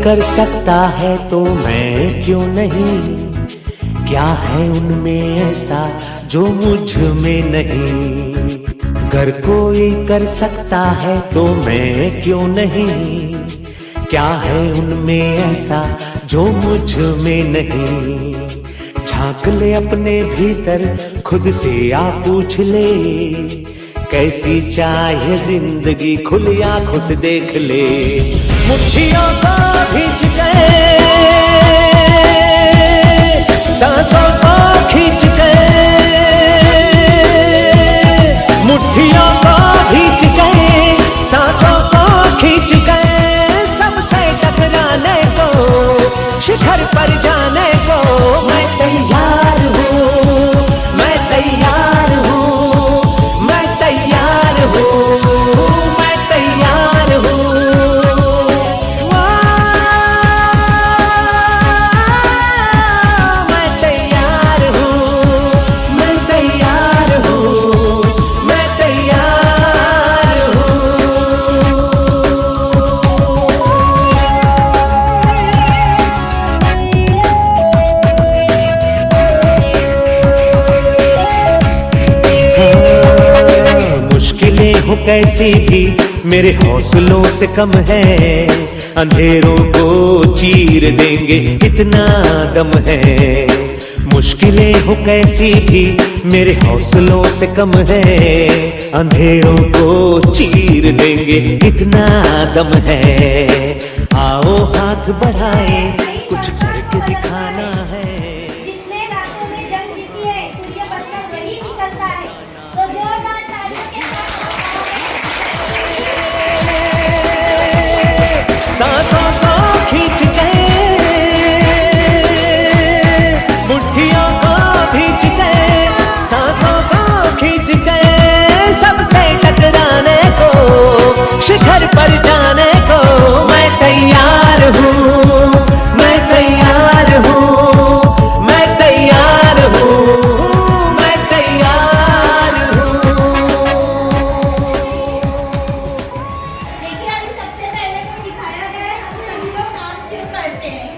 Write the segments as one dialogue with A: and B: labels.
A: कर सकता है तो मैं क्यों नहीं? क्या है उनमें ऐसा जो मुझ में नहीं? अगर कोई कर सकता है तो मैं क्यों नहीं? क्या है उनमें ऐसा जो मुझ में नहीं? झांक ले अपने भीतर, खुद से आ पूछ ले, कैसी चाहे जिंदगी, खुली आंखों से देख ले। मुट्ठियों को भींच गए, सांसों को खींच गए, मुट्ठियों को भींच गए, सांसों को खींच गए, सबसे टकराने को, शिखर पर जाने को मैं तैयार हूँ, मैं तैयार हूँ, मैं तैयार हूँ, मैं तैयार हूँ। मैं तैयार हूँ, मैं तैयार हूँ, मैं तैयार हूँ। मुश्किलें हो कैसी भी मेरे हौसलों से कम है, अंधेरों को चीर देंगे इतना दम है। मुश्किलें हो कैसी भी मेरे हौसलों से कम है, अंधेरों को चीर देंगे इतना दम है। आओ हाथ बढ़ाए, कुछ करके दिखाना है।
B: जिसने रातों में जंग जीती है, सूर्य बनकर वही निकलता है, तो जोरदार तालियों के साथ
A: सांसों को खींच गए, मुट्ठियों को भींच गए, सांसों को खींच गए, सबसे टकराने को, शिखर पर जाने को मैं तैयार हूँ, मैं तैयार हूँ, मैं तैयार हूँ, मैं तैयार हूँ।
B: देखिए, अभी सबसे पहले तो दिखाया गया है हम सभी लोग काम क्यों करते हैं।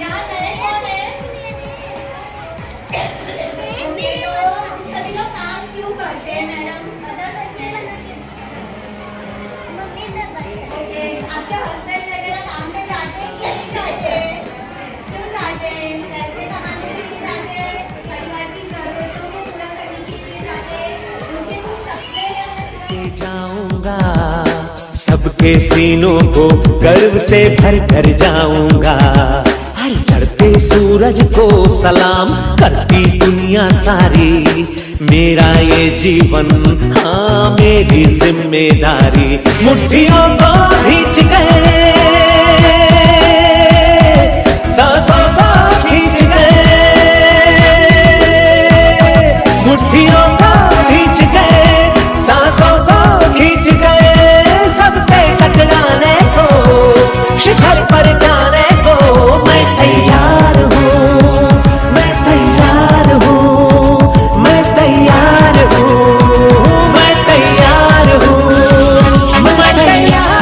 B: यहाँ नए कौन है? ओके, तो हम सभी लोग काम क्यों करते हैं मैडम, बता सकते हैं? ओके, आपके हस्बैंड वगैरह काम में जाते हैं कि नहीं जाते? क्यों जाते हैं? पैसे कमाने के लिए जाते हैं, परिवार की जरूरतों को पूरा करने के लिए जाते हैं, उनके कुछ सपने हैं।
A: के जाऊंगा, सबके सीनों को गर्व से भर कर जाऊंगा। हर चढ़ते सूरज को सलाम करती दुनिया सारी, मेरा ये जीवन हाँ मेरी जिम्मेदारी। मुट्ठियों को भींच गए, सांसों को खींच गए, मुट्ठियों को भींच गए, सांसों को खींच गए, सबसे टकराने को, शिखर पर जाने को मैं तैयार हूँ, मैं तैयार हूँ, मैं तैयार हूँ, मैं तैयार हूँ, मैं तैयार,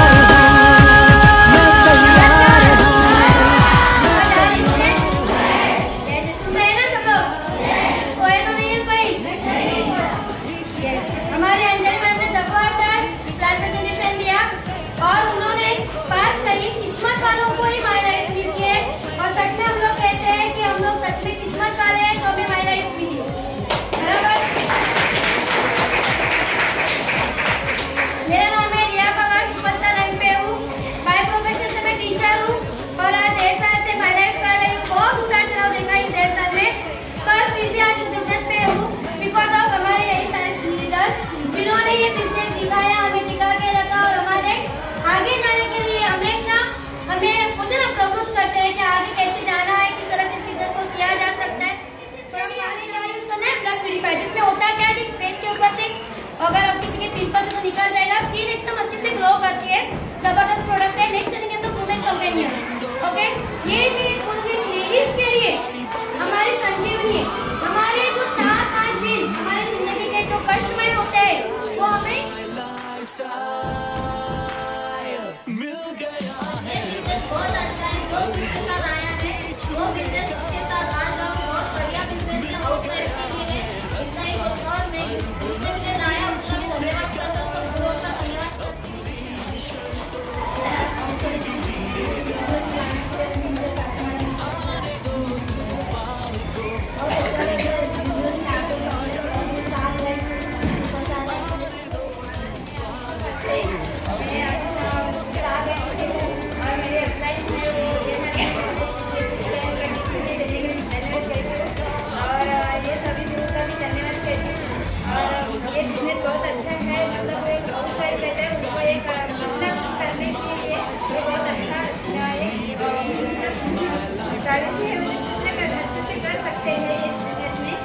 B: प्राइवेसी है उन्हें दूसरे कर अच्छे से कर सकते हैं ये बिजनेस में।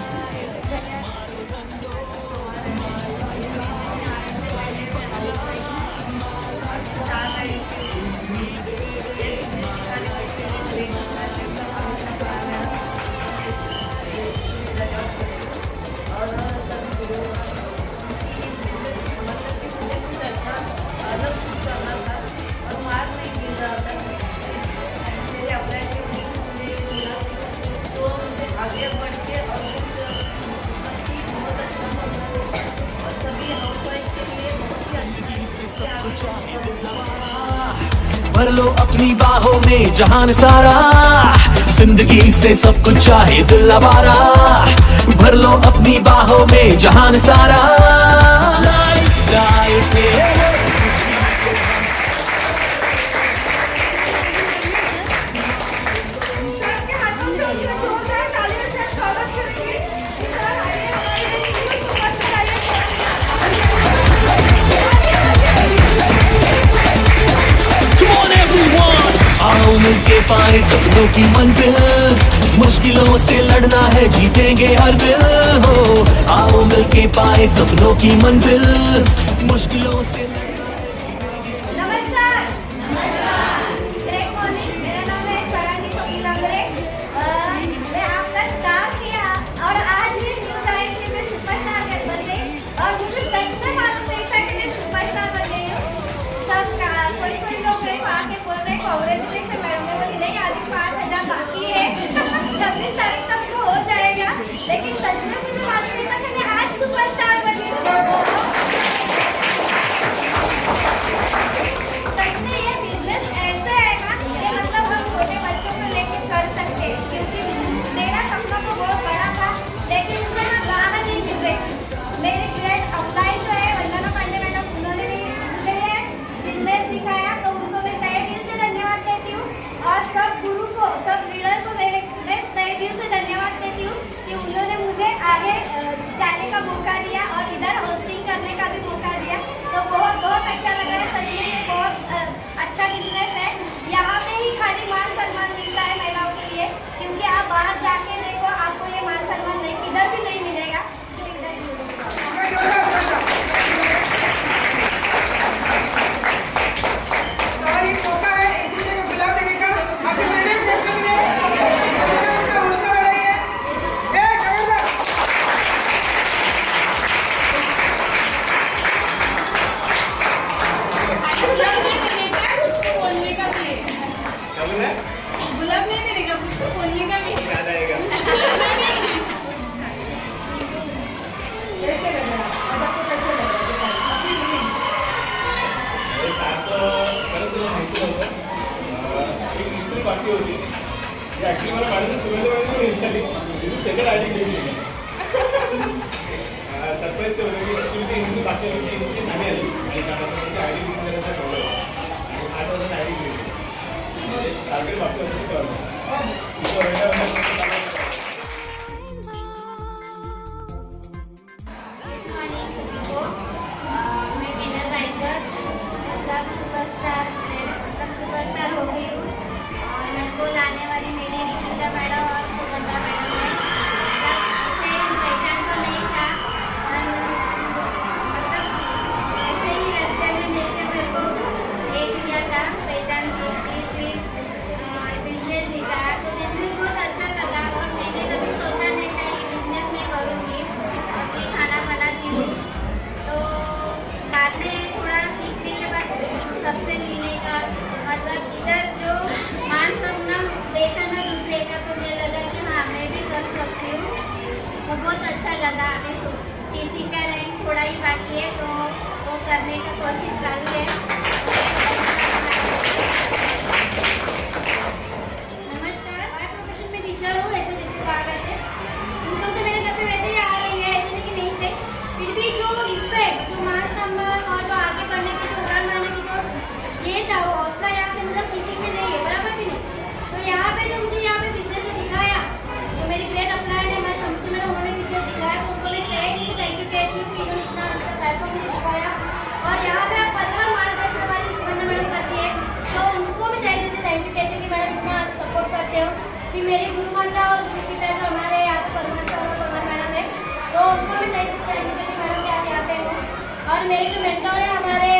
A: भर लो अपनी बाहों में जहान सारा, जिंदगी से सब कुछ चाहे दिल आवारा। भर लो अपनी बाहों में जहान सारा, लाइफस्टाइल से आओ मिलके पाए सपनों की मंजिल, मुश्किलों से लड़ना है जीतेंगे हर दिल हो। आओ मिलके पाए सपनों की मंजिल, मुश्किलों से लड़ना है जीतेंगे।
B: नमस्कार, गुड मॉर्निंग। मेरा नाम है स्वरानी सोनीलांगरे। मैं आपका स्टाफ किया और आज ये न्यूज़ आई कि मैं सुपरस्टार बन गई और मुझे सच में मालूम नहीं था कि मैं सुपरस्टार बन गई हूँ। सब कोई लोग मेरे को आके बोल रहे कांग्रेचुलेशन मैडम। मैं बोली नहीं, अभी 5,000 बाकी है 26 तारीख तक तो हो जाएगा। लेकिन सच में मुझे मालूम नहीं था कि मैं आज सुपरस्टार बनी हूँ। सच में ये बिजनेस ऐसा है ना कि मतलब हम छोटे बच्चों को लेके कर सकते हैं, क्योंकि मेरा सपना तो बहुत बड़ा था लेकिन मुझे ना गाना नहीं मिल रही। मेरे ग्रेड अप्लाई जो है वंदना पांडे मैडम, उन्होंने भी मुझे बिजनेस दिखाया तो उनको मैं तहे दिल से धन्यवाद देती हूँ। और सब गुरु को, सब लीडर को मैं तहे दिल से धन्यवाद देती हूँ कि उन्होंने मुझे आगे जाने का मौका दिया और इधर होस्टिंग करने का भी मौका दिया। तो बहुत बहुत अच्छा लग रहा है। सच में ये बहुत अच्छा बिजनेस है। यहाँ पे ही खाली मान सम्मान मिलता है महिलाओं के लिए, क्योंकि आप बाहर जाके देखो आपको ये मान सम्मान नहीं, इधर भी नहीं मिलेगा जो इधर मिलेगा।
C: गुलाब नहीं मिलेगा, उसको बोलने का भी याद आएगा। कैसे लग रहा है? अब आपको कैसे लग रहा है? आपकी फीलिंग?
D: मेरे साथ खरंच तुला माहिती नव्हतं एक नोकरी बाकी होती। ॲक्च्युली मला मॅडमने सुगंध मॅडमने विचारली तिची सेकंड आय डी केली सरप्राईज ते होतं की ॲक्च्युली ती नोकरी बाकी होती, ती नोकरी नाही आली आणि कामासाठी आय डी केली करायचं ठरवलं आणि 8 वाजता आय डी केली टार्गेट बाकी होतं
B: सुपरस्टार हो गई हूँ और मेरे को लाने वाली मेरी निकिता मैडम और सुगंधा मैडम ने पहचान तो नहीं था, मतलब ऐसे ही रास्ते में मिलकर मेरे को एक किया था, पहचान की थी, बिजनेस दिखाया तो बिजनेस बहुत अच्छा लगा। और मैंने कभी सोचा नहीं था ये बिजनेस मैं करूँगी और मैं खाना बनाती हूँ। तो बाद में थोड़ा सीखने के बाद सबसे मिलने का मतलब इधर जो मान सम्मान देखा ना दूसरे का, तो मुझे लगा कि हाँ मैं भी कर सकती हूँ। वो बहुत अच्छा लगा। अभी सीसी का रैंक थोड़ा ही बाकी है तो वो करने का कोशिश चालू है। नमस्कार, मैं प्रोफेशन में टीचर हूँ। ऐसे जैसे कहा वैसे इनकम तो मेरे घर पे वैसे ही आ रही है, ऐसे नहीं कि नहीं थे, फिर भी जो रिस्पेक्ट, जो मान सम्मान और जो आगे बढ़ने की जो उड़ान मारने की जो ये था वो हौसला यहाँ से मतलब टीचिंग में नहीं है, बराबर कि नहीं। तो यहाँ पे जो मुझे यहाँ पे बिजनेस में दिखाया, जो मेरी ग्रेट अपलाइड है, मैं समझती मैंने उन्होंने बिजनेस दिखाया तो उनको मैं थैंक यू कहती हूँ कि इन्होंने इतना अच्छा प्लेटफॉर्म मुझे दिखाया। और यहाँ पे आप पद पर मार्गदर्शन
E: फिर मेरी गुरु माता और गुरु पिता जो हमारे यहाँ पे परवर सर और परवर मैडम है, तो उनको भी थैंक यू कि मैडम क्या यहाँ पे हो। और मेरे जो मेंटर है हमारे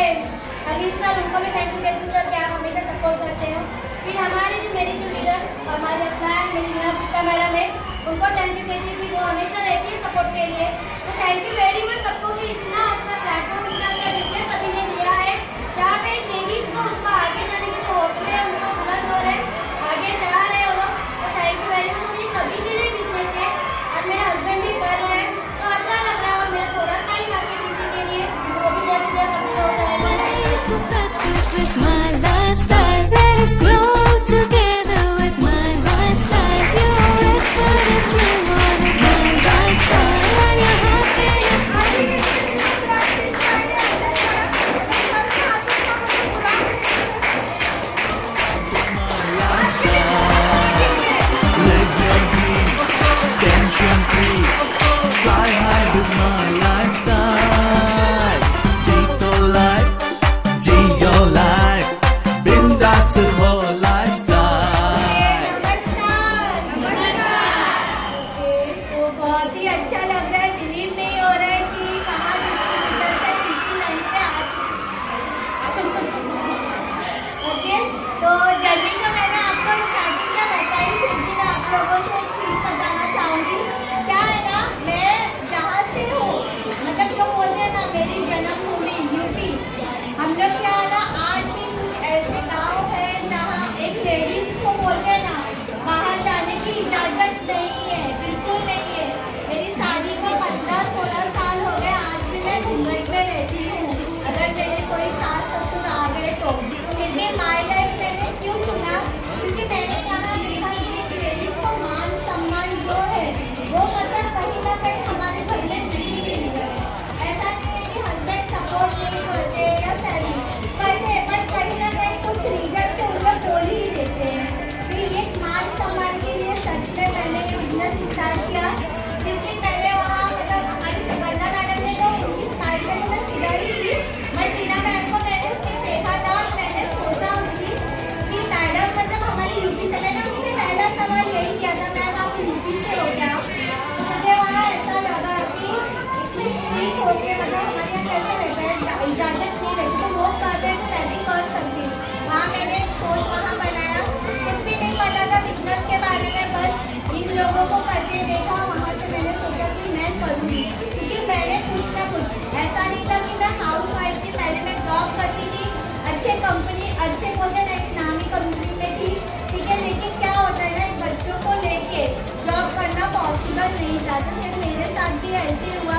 E: अरविंद सर, उनको भी थैंक यू कहती हूँ सर कि आप हमेशा सपोर्ट करते हो। फिर हमारी जो मेरी जो लीडर हमारे अपना है, मेरी नीला मैडम है, उनको थैंक यू कहती हूँ कि वो हमेशा रहती है सपोर्ट के लिए। तो थैंक यू वेरी मच सबको कि इतना अच्छा प्लेटफॉर्म इतना अच्छा बिजनेस सभी ने दिया है, जहाँ पे लेडीज़ को उसको आगे जाने के जो हौसले हैं उनको बुलंद हो रहे हैं, आगे जा रहे हो लोग। तो थैंक यू वेरी मच। ये सभी के लिए बिजनेस है और मेरे हस्बैंड भी कर रहे हैं, तो अच्छा लग रहा है। और मेरा थोड़ा सा ही बाकी किसी के लिए वो भी जल्द से जल्द अपना हो जाए।
F: With my lifestyle, let us grow together with my lifestyle. Your effort is rewarded, my lifestyle, and your happiness.
G: Live your dream, tension free. Fly high with my lifestyle. Jeeto life, ji your life. बिंदास हो lifestyle.
B: तो बहुत ही अच्छा लग रहा है, believe नहीं हो रहा है कि कहाँ डिस्ट्रीब्यूटर से किसी लाइन पे आ चुकी है। ओके, तो जर्नी तो मैंने आपको स्टार्टिंग में बताई थी, लेकिन मैं आप लोगों से एक चीज़ बताना चाहूँगी। क्या है ना, मैं जहाँ से हूँ, मतलब जो बोलते हैं ना मेरी जन्मभूमि यूपी, हम लोग क्या है ना, आज भी कुछ ऐसे गाँव है जहाँ एक लेडीज को बोलते हैं ना बाहर जाने की इजाज़त नहीं है, बिल्कुल नहीं है। मेरी शादी को 15-16 साल हो गए, आज भी मैं मुंबई में रहती हूँ। अगर मेरे कोई सास ससुर आ गए तो लेकिन माई लाइफ मैंने क्यों चुना, क्योंकि मैंने यहाँ देखा कि एक लेडीज को मान सम्मान जो है वो मतलब कहीं ना कहीं हमारे घर में नहीं मिल रहा है। ऐसा नहीं है कि हस्बैंड सपोर्ट नहीं करते या सैली करते, बट कहीं ना कहीं कुछ रीजन से उन लोग बोल ही देते हैं। फिर ये मान सम्मान के लिए सच में मैंने ये बिजनेस स्टार्ट किया। जिस दिन मैंने वहाँ मतलब हमारी सुगंधा मैडम ने तो उनकी स्टाइल में तो मैं खिलाई थी, बट टीना मैम को मैंने उसने देखा था और मैंने सोचा उसकी कि मैडम मतलब हमारी यूपी से, मैंने उनसे पहला सवाल यही किया था, मैम आप यूपी से हो क्या? मुझे वहाँ ऐसा लगा कि इतनी स्ट्रिक्ट होके मतलब हमारे यहाँ कैसे रहता है, इजाज़त नहीं रहती, तो वो कहते हैं तो मैं भी कर सकती हूँ। वहाँ मैंने एक सोच वहाँ बनाया, कुछ भी नहीं पता था बिजनेस के बारे में, बस इन लोगों को करते देखा, वहाँ से मैंने सोचा कि मैं करूँगी। क्योंकि मैंने कुछ ना कुछ ऐसा नहीं था कि मैं हाउस वाइफ थी, पहले मैं जॉब करती थी, अच्छे कंपनी अच्छे बोलते ना एक नामी कंपनी में थी, ठीक है। लेकिन क्या होता है ना, बच्चों को लेके जॉब करना पॉसिबल नहीं था, तो फिर मेरे साथ भी ऐसे हुआ।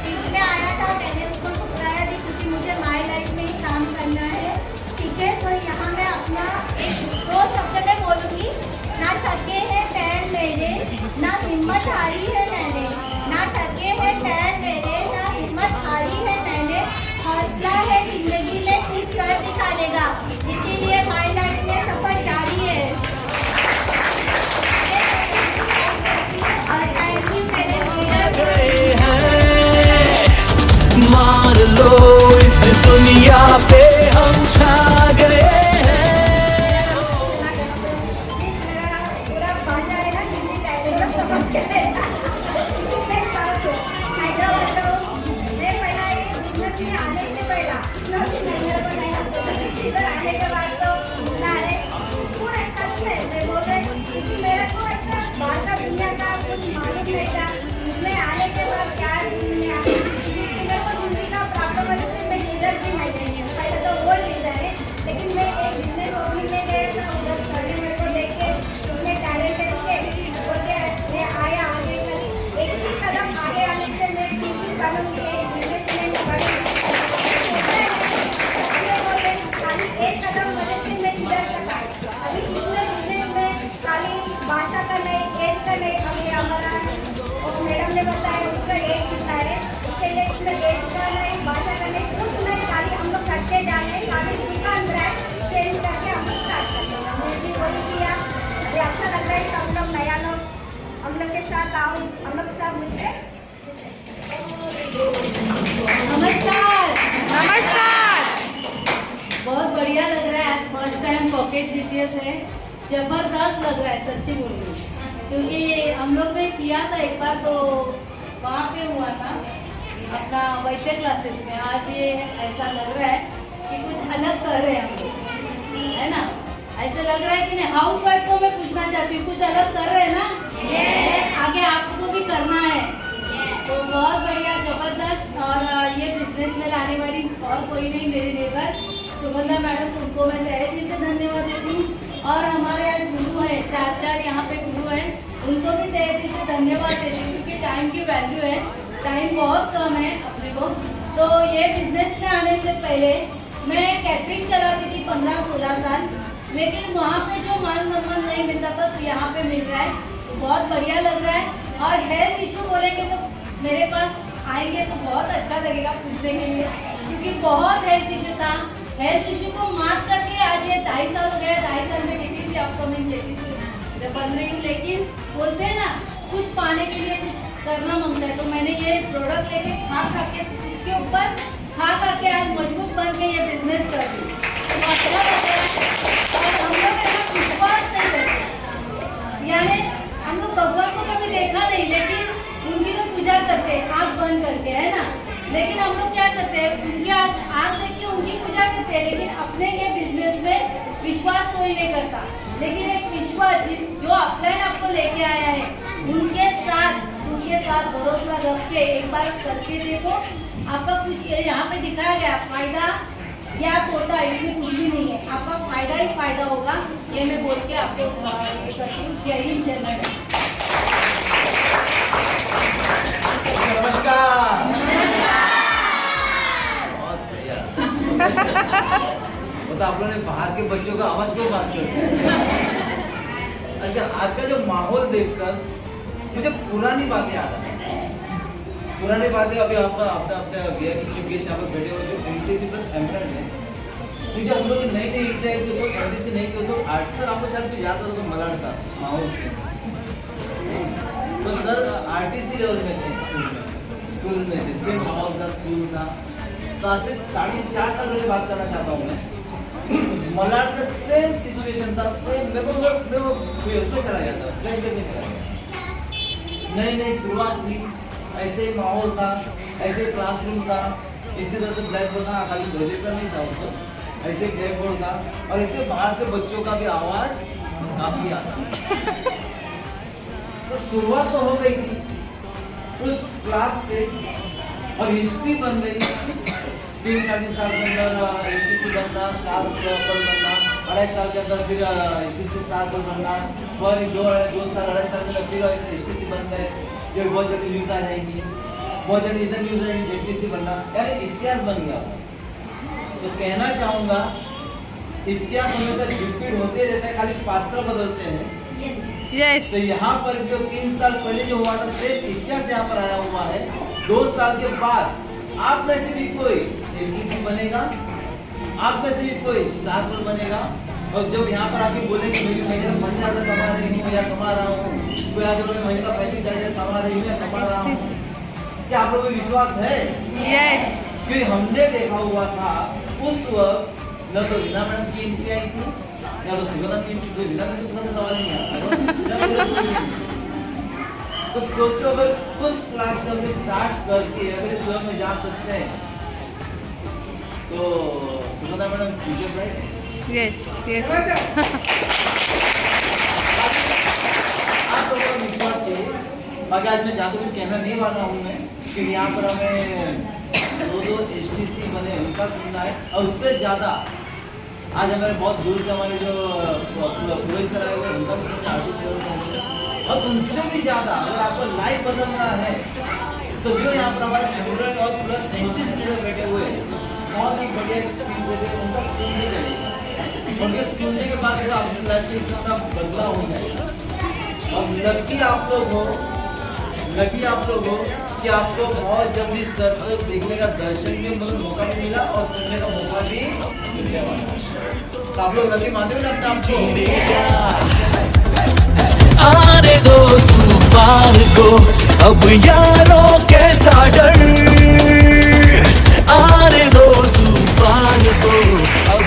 B: बीच में आया था, मैंने उसको ठुकराया भी क्योंकि मुझे माई लाइफ में ही काम करना है, ठीक है। तो यहाँ मैं अपना एक दो शब्द में बोलूँगी, ना थके हैं पैर मेरे, ना हिम्मत हारी है मैंने, ना थके हैं पैर मेरे, ना हिम्मत हारी है मैंने, हौसला है जिंदगी में कुछ कर दिखाने का, इसीलिए माई लाइफ में सफर जारी है। और थैंक यू मेरे
G: मान लो इस दुनिया पे हम छा गए हैं।
B: पूरा भाषा है ना हिंदी टाइटल समझ के हैदराबाद तो मैं पहला इस बिजनेस में आने से पहला इधर आने के बाद तो अरे पूरा सच में मैं बोल रही हूँ कि मेरे को ऐसा बाहर का दुनिया का कुछ मालूम नहीं था। मैं आने के बाद क्या दुनिया मेरे को हिंदी का प्रॉब्लम है, मैं इधर भी नहीं गई पहले तो वो नहीं जाए, लेकिन मैं एक बिजनेस ओपनिंग में गया था, उधर सर ने मेरे को देख के उसने टैलेंटेड थे बोलते मैं आया आगे कर एक ही कदम आगे आने से मैं किसी बनूंगी, एक बिजनेसमैन बनूंगी। खाली एक कदम मदद से मैं इधर तक आई। अभी बिजनेस में खाली भाषा का नहीं, एज का नहीं, अभी हमारा मैडम ने बताया उसका एज कितना है, उसके लिए इसमें एज का नहीं, भाषा का नहीं, कुछ नहीं, खाली हम लोग करते जा रहे हैं, खाली दुकान ब्रांड चेंज करके हम लोग स्टार्ट करते हैं। हमने भी वही किया। ये अच्छा लग रहा है कि हम लोग नया लोग हम लोग के साथ आओ, हम लोग सब मिलकर
C: नमस्कार। बहुत बढ़िया लग रहा है, आज फर्स्ट टाइम पॉकेट जीपीएस है, जबरदस्त लग रहा है, सच्ची बोल रही हूँ।
E: क्योंकि हम लोग ने किया था एक बार, तो वहाँ पे हुआ था अपना वैद्य क्लासेस में। आज ये ऐसा लग रहा है कि कुछ अलग कर रहे हैं हम लोग, है ना? ऐसे लग रहा है कि नहीं? हाउस वाइफ को मैं पूछना चाहती हूँ, कुछ अलग कर रहे हैं ना? आगे आपको भी करना है। तो बहुत बढ़िया, जबरदस्त। और ये बिजनेस में लाने वाली और कोई नहीं, मेरी नेबर सुगंधा मैडम, उनको मैं तहे दिल से धन्यवाद देती हूँ। और हमारे आज गुरु हैं, चार यहाँ पे गुरु हैं, उनको भी तहे दिल से धन्यवाद देती हूँ, क्योंकि टाइम की वैल्यू है, टाइम बहुत कम है अपने को। तो ये बिजनेस में आने से पहले मैं कैटरिंग कराती थी 15-16 साल, लेकिन वहाँ पे जो मान सम्मान नहीं मिलता था, तो यहाँ पे मिल रहा है, तो बहुत बढ़िया लग रहा है। और हेल्थ इशू बोलेंगे तो मेरे पास आएंगे तो बहुत अच्छा लगेगा पूछने के लिए, क्योंकि बहुत हेल्थ इशू था। हेल्थ इशू को मात करके आज ये 2.5 साल हो गया। 2.5 साल में केटीसी अपकमिंग केटीसी बन रही हूँ, लेकिन बोलते हैं ना, कुछ पाने के लिए कुछ करना मांगता है। तो मैंने ये प्रोडक्ट लेके खा के इसके ऊपर खा के आज मजबूत बन के ये बिजनेस कर रही हूँ। तो अच्छा लग रहा है। और हम लोग ऐसा विश्वास नहीं करते, यानी हम लोग भगवान को कभी देखा नहीं, लेकिन उनकी तो पूजा करते हैं आँख बंद करके, है ना? लेकिन हम लोग क्या करते हैं, उनकी आँख देख के उनकी पूजा करते हैं, लेकिन अपने ये बिजनेस में विश्वास कोई नहीं करता। लेकिन एक विश्वास जो अपलाइन आपको लेके आया है, उनके साथ भरोसा रख के एक बार करके देखो। आपका कुछ यहाँ पे दिखाया गया फायदा या तोटा, इसमें कुछ भी नहीं है, आपका फायदा ही फायदा होगा। ये मैं बोल के आपको ये करती हूँ। जय हिंद, जय मैडम।
D: नमस्कार।
H: बहुत बढ़िया। मतलब आप लोगों ने बाहर के बच्चों का आवाज क्यों बात करते? अच्छा, आज का जो माहौल देखकर मुझे पुरानी बातें याद आ रही। पुरानी बातें अभी आपका अपने वीआईपी चीफ गेस्ट यहाँ पर बैठे हुए जो एमटीसी प्लस एमरल्ड है, क्योंकि हम लोग नई इंट्री आई थी, एमटीसी नहीं थी, तो सर आपको शायद कुछ याद होगा मलाड का माहौल से। तो सर आरटीसी लेवल में थे, स्कूल में थे, सेम माहौल था, स्कूल था। तो आज से 4.5 साल पहले बात करना चाहता हूँ मैं। मलाड का सेम सिचुएशन था, सेम। मैं वो उसमें चला गया था, फ्लैशबैक में चला गया। नई शुरुआत थी, ऐसे माहौल था, ऐसे क्लासरूम था, इसी तरह से ब्लैक बोर्ड था, खाली ढोले पर नहीं था उसको, ऐसे ब्लैक बोर्ड था, और ऐसे बाहर से बच्चों का भी आवाज काफी आता। तो शुरुआत तो हो गई थी उस क्लास से, और हिस्ट्री बन गई। 3-3.5 साल के अंदर एसटीसी बनना, स्टार बनना, 2.5 साल के अंदर फिर एसटीसी स्टार बनना, फिर 2 साल 2.5 साल के अंदर फिर एसटीसी बन गए। जो बहुत जल्दी न्यूज आ जाएंगी, बहुत जल्दी इधर न्यूज आएगी, जेटीसी बनना, यानी इतिहास बन गया। तो कहना चाहूँगा, इतिहास हमेशा रिपीट होते रहता है, खाली पात्र बदलते हैं।
C: यस।
H: तो यहाँ पर जो 3 साल पहले जो हुआ था, सेम इतिहास यहाँ पर आया हुआ है। 2 साल के बाद आप में से भी कोई एसटीसी बनेगा, आप में से भी कोई स्टार पर बनेगा। और जब यहाँ पर आके बोलेंगे मेरी महीने में 50,000 कमा रही हूँ या कमा रहा हूँ, कोई आगे बोले महीने का 35,000 कमा रही हूँ या कमा रहा हूँ, क्या आप लोगों को विश्वास है?
C: यस।
H: क्योंकि हमने देखा हुआ था उस वक्त न तो रीना मैडम की एंट्री आई थी, या तो सुगंधा की एंट्री। रीना मैडम से सवाल नहीं आता। तो सोचो, अगर उस क्लास से हमने स्टार्ट करके अगर इस लेवल में जा सकते हैं, तो सुगंधा मैडम फ्यूचर ब्राइट है।
C: Yes yes.
H: आप लोगों का विश्वास चाहिए। बाकी आज मैं ज़्यादा कुछ कहना नहीं वाला हूँ मैं, कि यहाँ पर हमें 2 एसटीसी बने उनका सुनना है, और उससे ज़्यादा आज हमारे बहुत दूर से हमारे जो पुलिस सर आए हुए उनका भी सुनना, आर्टिस्ट, और उनसे भी ज़्यादा अगर आपको लाइफ बदलना है, तो जो यहाँ पर हमारे एमरल्ड और प्लस एमटीसी लीडर बैठे हुए हैं, बहुत ही बढ़िया एक्सपीरियंस देते हैं, उनका सुनने चाहिए। उनके सुनने के बाद आपकी लाइफ से इतना बदलाव हो जाएगा। और लकी आप लोग हो कि आपको बहुत जल्दी सर को देखने का दर्शन भी मौका भी मिला और सुनने का मौका भी मिलने वाला। तो आप लोग लकी मानते हो ना अपने आपको?
G: आने दो तूफान को, अब यारों कैसा डर। आने दो तूफान को, अब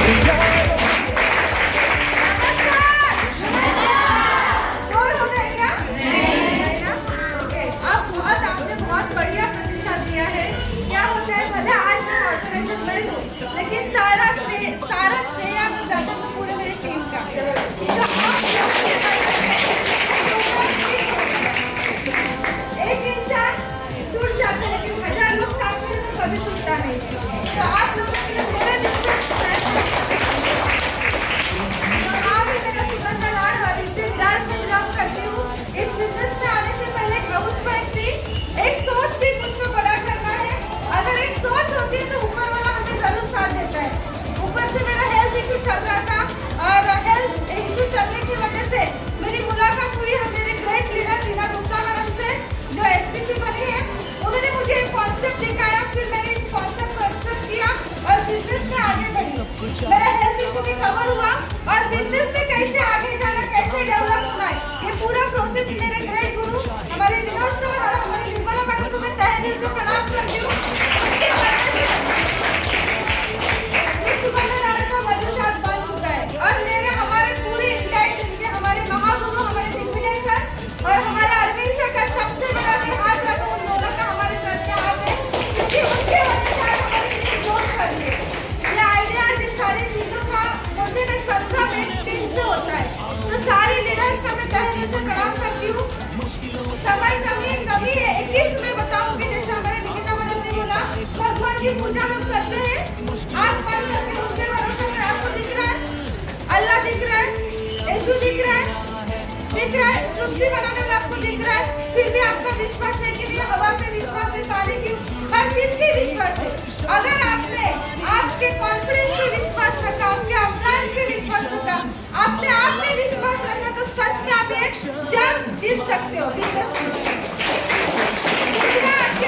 I: दिख रहा है, सृष्टि बनाने वाला आपको दिख रहा है, फिर भी आपका विश्वास है कि नहीं? हवा पे विश्वास है, पानी की हर चीज पे विश्वास है। अगर आपने आपके कॉन्फिडेंस पे विश्वास रखा, आपके अपलाइन पे विश्वास रखा, अपने आप पे विश्वास रखा, तो सच में आप एक जंग जीत सकते हो। दूसरा,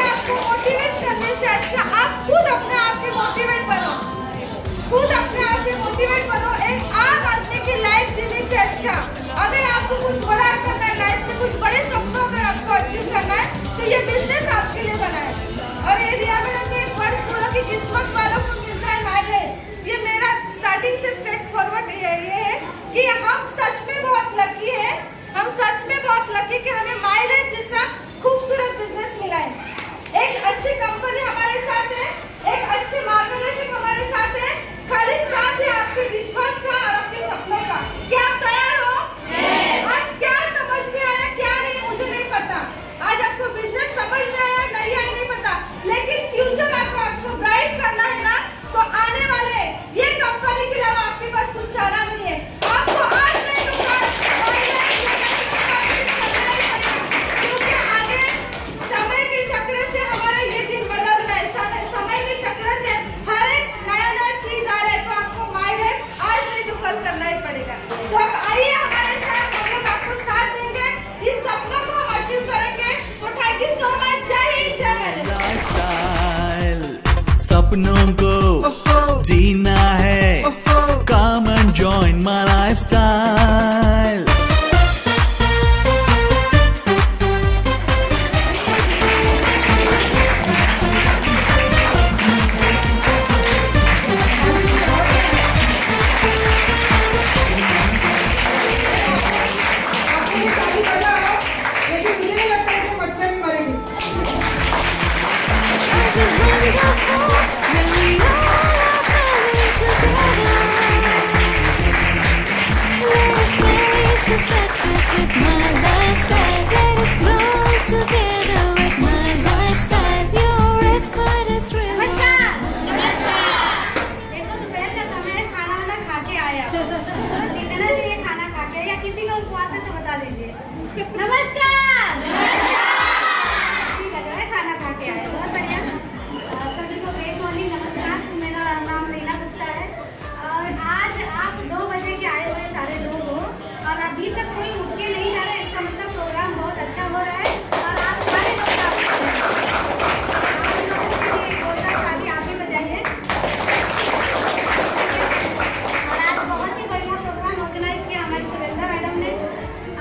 I: आपको मोटिवेट करने से अच्छा आप खुद अपने आप के मोटिवेट बनो, खुद अपने आप के मोटिवेट बनो। एक आम आदमी की लाइफ जीने से अच्छा, अगर आपको कुछ बड़ा करना है लाइफ में, कुछ बड़े सपनों अगर आपको अचीव करना है, तो ये बिजनेस आपके लिए बना है। और ये रिया मैडम ने एक वर्ड बोला कि किस्मत वालों को मिलता है माइलेज। ये मेरा स्टार्टिंग से स्ट्रेट फॉरवर्ड ये है कि हम सच में बहुत लकी है, हम सच में बहुत लकी कि हमें माइलेज जैसा खूबसूरत बिजनेस मिला है। एक अच्छी कंपनी हमारे साथ है, एक अच्छी मार्गदर्शक हमारे साथ है, खाली साथ है आपके विश्वास का और आपके सपनों का। क्या आप तैयार हो? आज क्या समझ में आया, क्या नहीं, मुझे नहीं पता। आज आपको बिजनेस समझ में आया, नहीं आया नहीं पता, लेकिन फ्यूचर आपको ब्राइट करना है ना, तो आने वाले ये कंपनी के अलावा आपके पास कुछ चारा नहीं है। आपको आज नहीं तो क्योंकि आगे समय के चक्र से हमारा ये दिन बदल रहा है, समय के चक्र से हर एक नया चीज आ रहा है, तो आपको माइलेज आज नहीं तो कल करना ही पड़ेगा। तो अब आइए हमारे साथ, हम लोग आपको साथ देंगे, इस सपनों को हम अचीव करेंगे। तो थैंक यू सो मच। जय हिंद, जय
G: लाइफस्टाइल सपनों को जीना है, come and join my lifestyle.
I: लेकिन मुझे नहीं लगता है कि मच्छर भी मरेंगे।
F: Life is wonderful when we all are coming together. Let us taste the success with my lifestyle. Let us grow together with my lifestyle. Your effort is real.
E: देखो दोपहर का समय है, खाना वाना खा के आया, कितना चाहिए खाना खा के, या किसी को उपवास है तो बता दीजिए। नमस्कार। ठीक लग रहा है, खाना खा के आया, बहुत बढ़िया। सभी को ग्रेट मॉर्निंग, नमस्कार। मेरा नाम रीना गुप्ता है और आज आप 2 बजे के आए हुए सारे लोग हो और अभी तक कोई उठ के नहीं जा रहा है, इसका मतलब प्रोग्राम बहुत अच्छा हो रहा है और आप सारे लोग आप ही बजाइए। और आज बहुत ही बढ़िया प्रोग्राम ऑर्गेनाइज किया हमारी सुरेंद्र मैडम ने,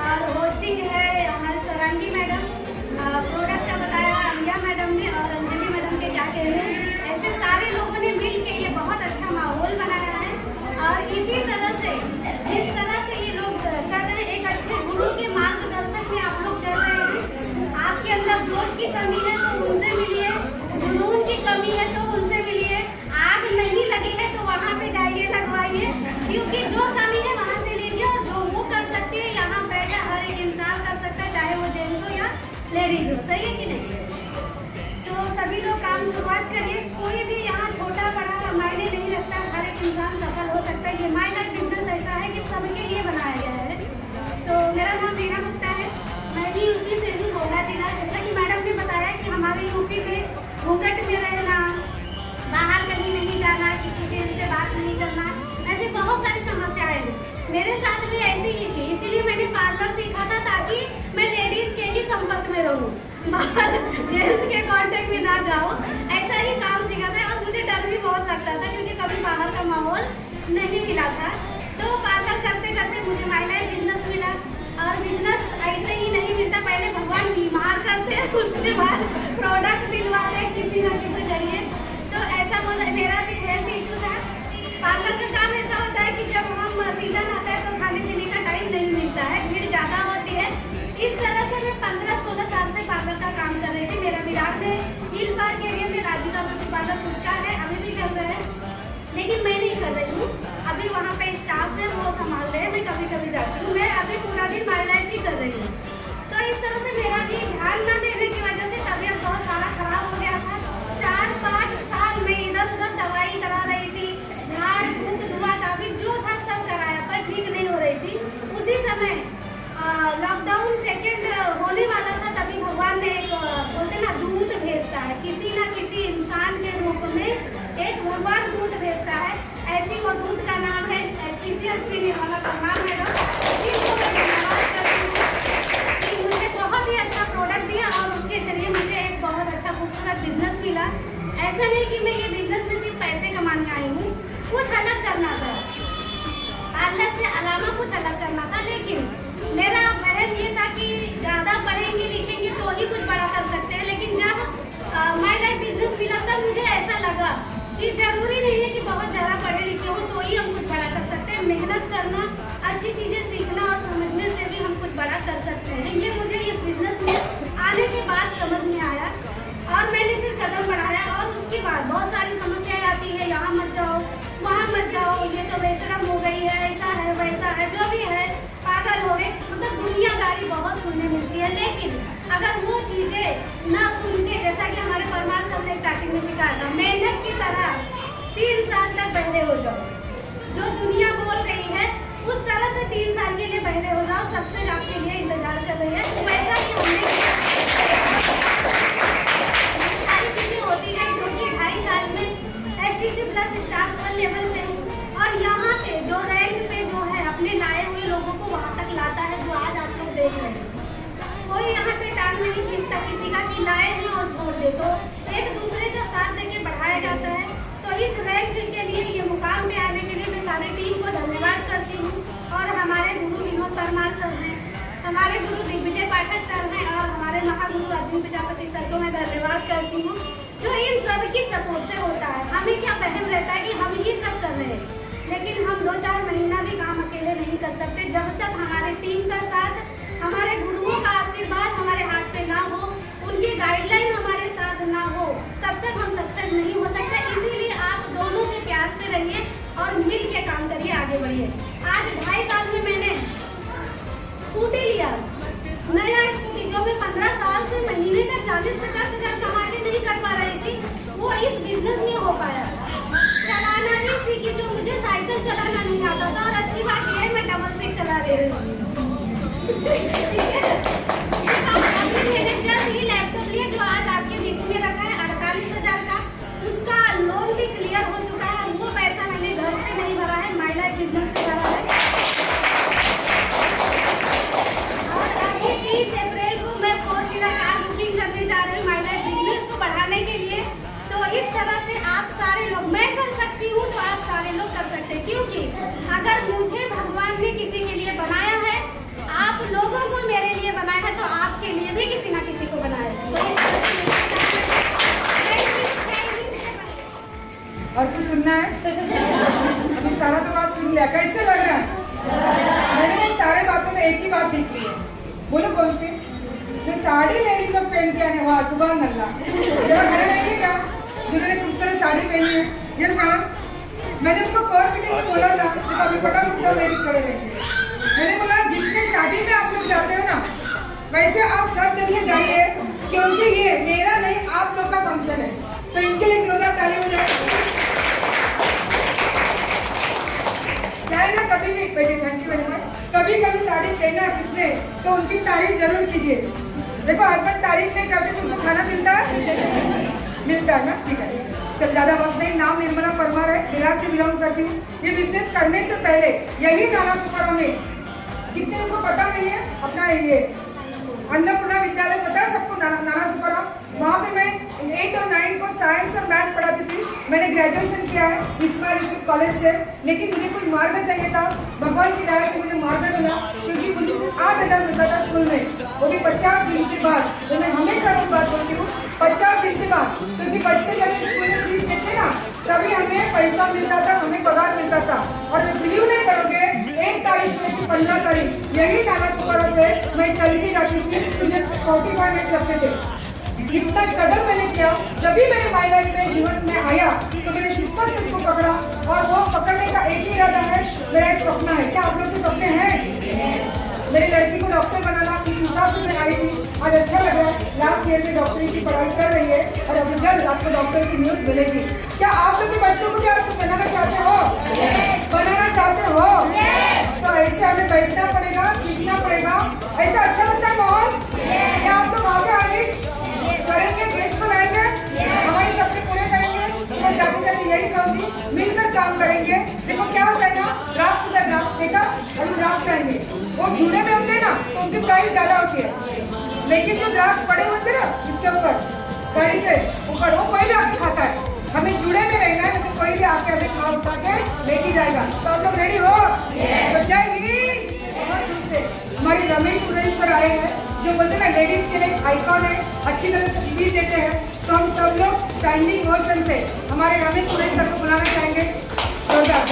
E: और होस्टिंग है हमारी सौरंगी मैडम, प्रोडक्ट का बताया अमिया मैडम ने और अंजलि मैडम के क्या कहने। ऐसे सारे लोगों ने मिल के ये बहुत अच्छा माहौल बनाया है और इसी तरह से जिस तरह से ये लोग कर रहे हैं, एक अच्छे गुरु के मार्गदर्शन में आप लोग चल रहे हैं। आपके अंदर जोश की कमी है तो उनसे मिलिए, जुनून की कमी है तो उनसे मिलिए, आग नहीं लगी है तो वहाँ पे जाइए, लगवाइए, क्योंकि जो कमी है वहाँ से लीजिए और जो वो कर सकती है यहाँ बैठा हर एक इंसान कर सकता है, चाहे वो जेंट्स हो या लेडीज हो। सही है कि नहीं? तो सभी लोग काम शुरुआत करिए, कोई भी यहाँ छोटा बड़ा मायने नहीं रखता, हर एक इंसान सफल हो सकता है। ये माई लाइफ बिजनेस ऐसा है कि सबके लिए बनाया गया है। तो मेरा नाम रीना गुप्ता है, मैं भी यूपी से हूँ, गोला जिला। जैसा कि मैडम ने बताया कि हमारे यूपी में घूंघट में रहना, बाहर कहीं नहीं जाना, किसी के से बात नहीं करना, ऐसी बहुत सारी समस्याएं हैं। मेरे साथ भी ऐसी ही थी, इसीलिए मैंने पार्लर सीखा था ताकि मैं लेडीज के ही संपर्क में रहूं, बाहर जेंट्स के कांटेक्ट में ना जाऊं, ऐसा ही काम सीखा था। और मुझे डर भी बहुत लगता था क्योंकि कभी बाहर का माहौल नहीं मिला था। तो पार्लर करते करते मुझे माई लाइफ बिजनेस मिला और बिजनेस ऐसे ही नहीं मिलता, पहले भगवान बीमार करते हैं, उसके बाद प्रोडक्ट दिलवाते हैं किसी न किसी जरिए। तो ऐसा बोला, मेरा भी हेल्थ इशू था। पार्लर का काम ऐसा होता है कि जब हम सीजन आता है तो खाने पीने का टाइम नहीं मिलता है, भीड़ ज़्यादा होती है। इस तरह से मैं 15-16 साल से पार्लर का काम कर रही थी। मेरा विराट में हिल पार्क एरिया में राधिका ब्यूटी पार्लर खुद का है, अभी भी चल रहा है, लेकिन मैं नहीं कर रही हूँ। अभी वहाँ पे स्टाफ है, वो संभाल रहे हैं, मैं कभी कभी जाती हूँ। मैं अभी पूरा दिन माई लाइफ ही कर रही हूँ। तो इस तरह से मेरा भी ध्यान न देने की वजह से तबीयत बहुत सारा खराब हो गया था। 4-5 साल में इधर उधर दवाई करा रही थी, झाड़ फूक दुआ का भी जो था सब कराया, पर ठीक नहीं हो रही थी। उसी समय
B: और दूध का नाम है STCSP निर्मला परमार मैडम। इनको मैं धन्यवाद करती हूँ कि मुझे बहुत ही अच्छा प्रोडक्ट दिया और उसके जरिए मुझे एक बहुत अच्छा खूबसूरत बिजनेस मिला। ऐसा नहीं कि मैं ये बिजनेस में सिर्फ पैसे कमाने आई हूँ, कुछ अलग करना था, पार्लर से अलावा कुछ अलग करना था। लेकिन मेरा वहम ये था कि ज़्यादा पढ़ेंगे लिखेंगे तो ही कुछ बड़ा कर सकते हैं। लेकिन जब माय लाइफ बिजनेस मिला तब मुझे ऐसा लगा कि जरूरी नहीं है कि बहुत ज़्यादा पढ़े लिखे हो तो ही हम कुछ बड़ा कर सकते हैं। मेहनत करना, अच्छी चीज़ें सीखना और समझने से भी हम कुछ बड़ा कर सकते हैं। ये मुझे इस बिजनेस में आने के बाद समझ में आया और मैंने फिर कदम बढ़ाया। और उसके बाद बहुत सारी समस्याएं आती है, यहाँ मत जाओ, वहाँ मत जाओ, ये तो बेशरम हो गई है, ऐसा है वैसा है, जो भी है, पागल हो गए, मतलब दुनियादारी बहुत सुनने मिलती है। लेकिन अगर वो चीज़ें ना सुन के, जैसा कि हमारे परमार साहब ने स्टार्टिंग में सिखाया था, मेहनत की तरह 3 साल तक बहरे हो जाओ, जो दुनिया बोल रही है उस तरह से 3 साल के लिए बहरे हो जाओ। सक्सेस आपके लिए इंतजार कर रही है। तो वैसा कि हमने सारी चीज़ें होती गई, जो कि 2.5 साल में STC प्लस स्टाफ 1 लेवल पे हूँ और यहाँ पे जो रैंक पे जो है अपने लाए हुए लोगों को वहाँ तक लाता है, जो आज आप लोग देख रहे हैं। कोई यहाँ पे टांग नहीं खींचता किसी का कि लाए हैं और छोड़ दे, तो एक दूसरे का साथ देके बढ़ाया जाता है। तो इस रैंक के लिए, ये मुकाम पे आने के लिए मैं सारी टीम को धन्यवाद करती हूँ। और हमारे गुरु विनोद परमार सर हैं, हमारे गुरु दिग्विजय पाठक सर हैं और हमारे महागुरु अर्जुन प्रजापति सर को मैं धन्यवाद करती हूँ, जो इन सब की सपोर्ट से होता है। हमें क्या वहम रहता है कि हम ही सब कर रहे हैं, लेकिन हम 2-4 महीना भी काम अकेले नहीं कर सकते। जब तक हमारे टीम का साथ, हमारे गुरुओं का आशीर्वाद हमारे हाथ पे ना हो, उनकी गाइडलाइन हमारे साथ ना हो, तब तक हम सक्सेस नहीं हो सकते। इसीलिए आप दोनों से प्यार से रहिए और मिल के काम करिए, आगे बढ़िए। आज 2.5 साल में मैंने स्कूटी लिया, नया स्कूटी, जो मैं 15 साल से महीने का 40-50 हज़ार कमा के नहीं कर पा रही थी, वो इस बिजनेस में हो पाया। चलाना नहीं सीखी, जो मुझे साइकिल चलाना नहीं आता था। और अच्छी बात यह है मैं डबल सीट चला रही हूँ, ठीक है। अभी मैंने जल्द ही लैपटॉप लिया, जो आज आपके बीच में रखा है 48,000 का, उसका लोन भी क्लियर हो चुका है। वो पैसा मैंने घर से नहीं भरा है, माय लाइफ बिजनेस से भरा है। और अभी 30 अप्रैल को मैं 4-व्हीलर कार बुकिंग करने जा रही हूँ माय लाइफ बिजनेस को बढ़ाने के लिए। तो इस तरह से आप सारे लोग, मैं कर सकती हूँ तो आप सारे लोग कर सकते हैं, क्योंकि अगर मुझे भगवान ने किसी के लिए बनाया है, आप लोगों को मेरे लिए बनाया है, तो आपके लिए भी किसी ना किसी को बनाया है।
I: और कुछ सुनना है? अभी सारा तो बात सुन लिया, कैसे लग रहा है? मैंने इन सारे बातों में एक ही बात देख ली है, बोलो कौन सी? जो साड़ी लेडीज लोग पहन के आने, वाह सुबह नल्ला, जरा मेरे लेंगे क्या जिन्होंने खूबसूरत साड़ी पहनी है? ये मैंने उनको पर मीटिंग में बोला था कि अभी फटाफट सब लेडीज खड़े रहेंगे। मैंने बोला जिसके शादी में आप लोग जाते हो ना, वैसे आप सब जगह जाइए, क्योंकि ये मेरा नहीं आप लोग का फंक्शन है। तो इनके लिए जोरदार ताली हो जाए। क्या है ना, कभी भी बेटे, थैंक यू वेरी मच, कभी कभी साड़ी पहना किसने तो उनकी तारीफ जरूर कीजिए। देखो हस्बैंड तारीफ नहीं करते तो उनको खाना मिलता है, मिलता है ना, ठीक है। चल ज़्यादा वक्त नहीं, नाम निर्मला परमार है, बिहार से बिलोंग करती हूँ। ये बिजनेस करने से पहले यही नाला सुपरा में, कितने को पता नहीं है, अपना ये अन्नपूर्णा विद्यालय पता है सबको, नाला सुपरा, वहाँ पे मैं 8 और 9 को साइंस और मैथ पढ़ाती थी। मैंने ग्रेजुएशन किया है इस कॉलेज से, लेकिन मुझे कोई मार्ग चाहिए था। भगवान की दया से मुझे मार्ग मिला, क्योंकि मुझे 8,000 मिलता था स्कूल में, वो भी 50 दिन के बाद। तो मैं हमेशा एक बात बोलती हूँ, 50 दिन के बाद, क्योंकि बच्चे जब स्कूल में फीस देते ना, तभी हमें पैसा मिलता था, हमें पगार मिलता था। और मैं बिलीव नहीं करोगे, 1 तारीख से 15 तारीख यही नाला सुपरा से मैं चल के जाती थी, मुझे 45 मिनट लगते थे। इतना कदम मैंने किया, जब भी मेरे माय लाइफ में जीवन में आया तो मैंने शिक्षक से उसको पकड़ा, और वो पकड़ने का एक ही इरादा है, मेरा एक सपना है। क्या आप लोग के सपने हैं? मेरी लड़की को डॉक्टर बनाना, इस हिसाब से मैं आई थी। आज अच्छा लग रहा है, लास्ट ईयर में डॉक्टरी की पढ़ाई कर रही है और अभी जल्द आपको डॉक्टर की न्यूज़ मिलेगी। क्या आप लोग के बच्चों को भी आपको बनाना चाहते हो? बनाना चाहते हो? तो ऐसे हमें बैठना पड़ेगा, सीखना पड़ेगा। ऐसा अच्छा लगता है माहौल? क्या आप लोग आगे करेंगे, देश को लाएंगे, हमारे सपने पूरे करेंगे? तो जाते जाते यही कहूँगी, मिलकर काम करेंगे। देखो क्या होता है ना, ड्राफ्ट होता है, ड्राफ्ट देखा, हम ड्राफ्ट करेंगे, वो जुड़े में होते हैं ना तो उनकी प्राइस ज्यादा होती है, लेकिन जो ड्राफ्ट पड़े होते हैं ना इसके ऊपर गाड़ी के ऊपर, वो कोई भी आके खाता है। हमें जुड़े में रहना है, तो कोई भी आके हमें खा उठा के लेके जाएगा। तो आप लोग रेडी हो? तो जय हिंद। बहुत दूर से हमारी रमेश स्टूडेंट पर आए हैं, जो बोलते हैं ना लेडीज के लिए आइकॉन है, अच्छी तरह से स्पीच देते हैं। तो हम सब लोग स्टैंडिंग मोशन से हमारे रमेश स्टूडेंट सर को बुलाना चाहेंगे। जोरदार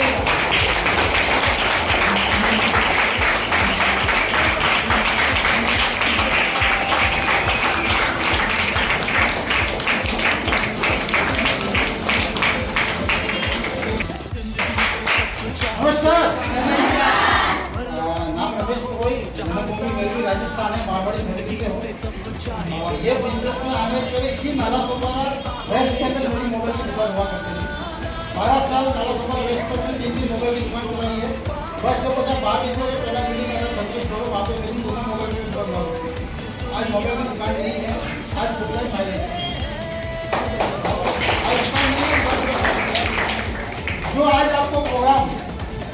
J: नमस्कार। नाम रमेश गोगोई, जन्मभूमि मेरी राजस्थान है, मारवाड़ी मुंबई के हूँ। और ये बिजनेस में आने के पहले इसी नाला सोपारा वेस्ट के अंदर मेरी मोबाइल की दुकान हुआ करती थी। 12 साल नाला सोपारा वेस्ट पर 3 मोबाइल की दुकान बनाई है। बस जब बचा बात इसलिए पहला बिल्डिंग अगर कंप्लीट करो वहाँ पे मेरी 2 मोबाइल की दुकान हुआ करती थी। आज मोबाइल की दुकान नहीं है, आज खुद फायदे हैं। जो आज आपको प्रोग्राम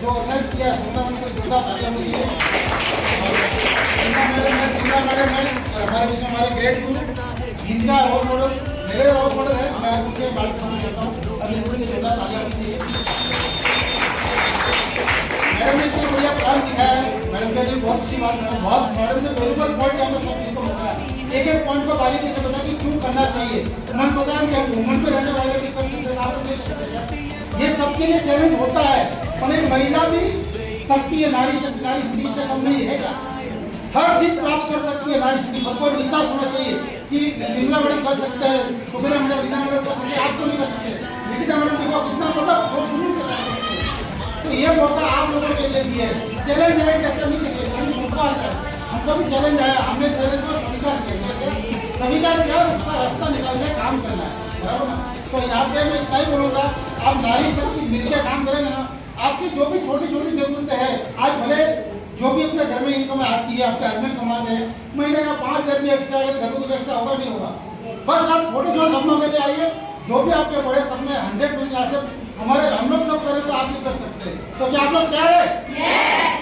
J: जो ऑर्गेनाइज किया है, टूर्नामेंट का जोरदार तालियां मिली है। मैडम है हमारे बीच में हमारे ग्रेट गुरु, जिनका रोल मॉडल मेरे रोल मॉडल है, मैं उनके बात करना चाहता हूँ। अभी उनके जोरदार तालियां मिली है। मैडम ने इतना बढ़िया प्लान दिखाया है, मैडम के लिए बहुत अच्छी बात है। बहुत मैडम ने बिल्कुल पॉइंट हमें सब चीज़ को बताया, एक एक पॉइंट को बारीकी से बताया कि क्यों करना चाहिए। उन्होंने बताया कि हम वुमन पे रहने वाले भी कर सकते हैं, आप नहीं कर सकते। ये सबके लिए चैलेंज होता है, और एक महिला भी शक्ति है, नारी शक्ति, नारी स्त्री से कम नहीं है क्या? हर चीज प्राप्त कर सकती है नारी स्त्री पर। कोई विश्वास होना चाहिए कि निर्मला मैडम कर सकते हैं, सुमित्रा मैडम, रीना मैडम कर सकते हैं, आप तो नहीं कर सकते। निकिता मैडम देखो कितना मतलब शुरू से कर सकते हैं। तो ये मौका आप लोगों के लिए भी है। चैलेंज है, जैसा नहीं करिए, सबको आता है, हमको भी चैलेंज आया, हमने चैलेंज को स्वीकार किया, उसका रास्ता निकालने काम करना है, बराबर ना? तो यहाँ पे मैं इतना ही बोलूँगा, आप नारी शक्ति मिलकर काम करेंगे ना, आपकी जो भी छोटी छोटी जरूरतें हैं, आज भले जो भी अपने घर में इनकम आती है, आपके हस्बैंड कमाते हैं, महीने का 5,000 भी एक्स्ट्रा है, घर में कुछ एक्स्ट्रा होगा नहीं होगा। बस आप छोटे छोटे सपनों के लिए आइए, जो भी आपके बड़े सपने 100% यहाँ से हमारे हम लोग सब करें तो आप भी कर सकते हैं। तो क्या आप लोग तैयार है?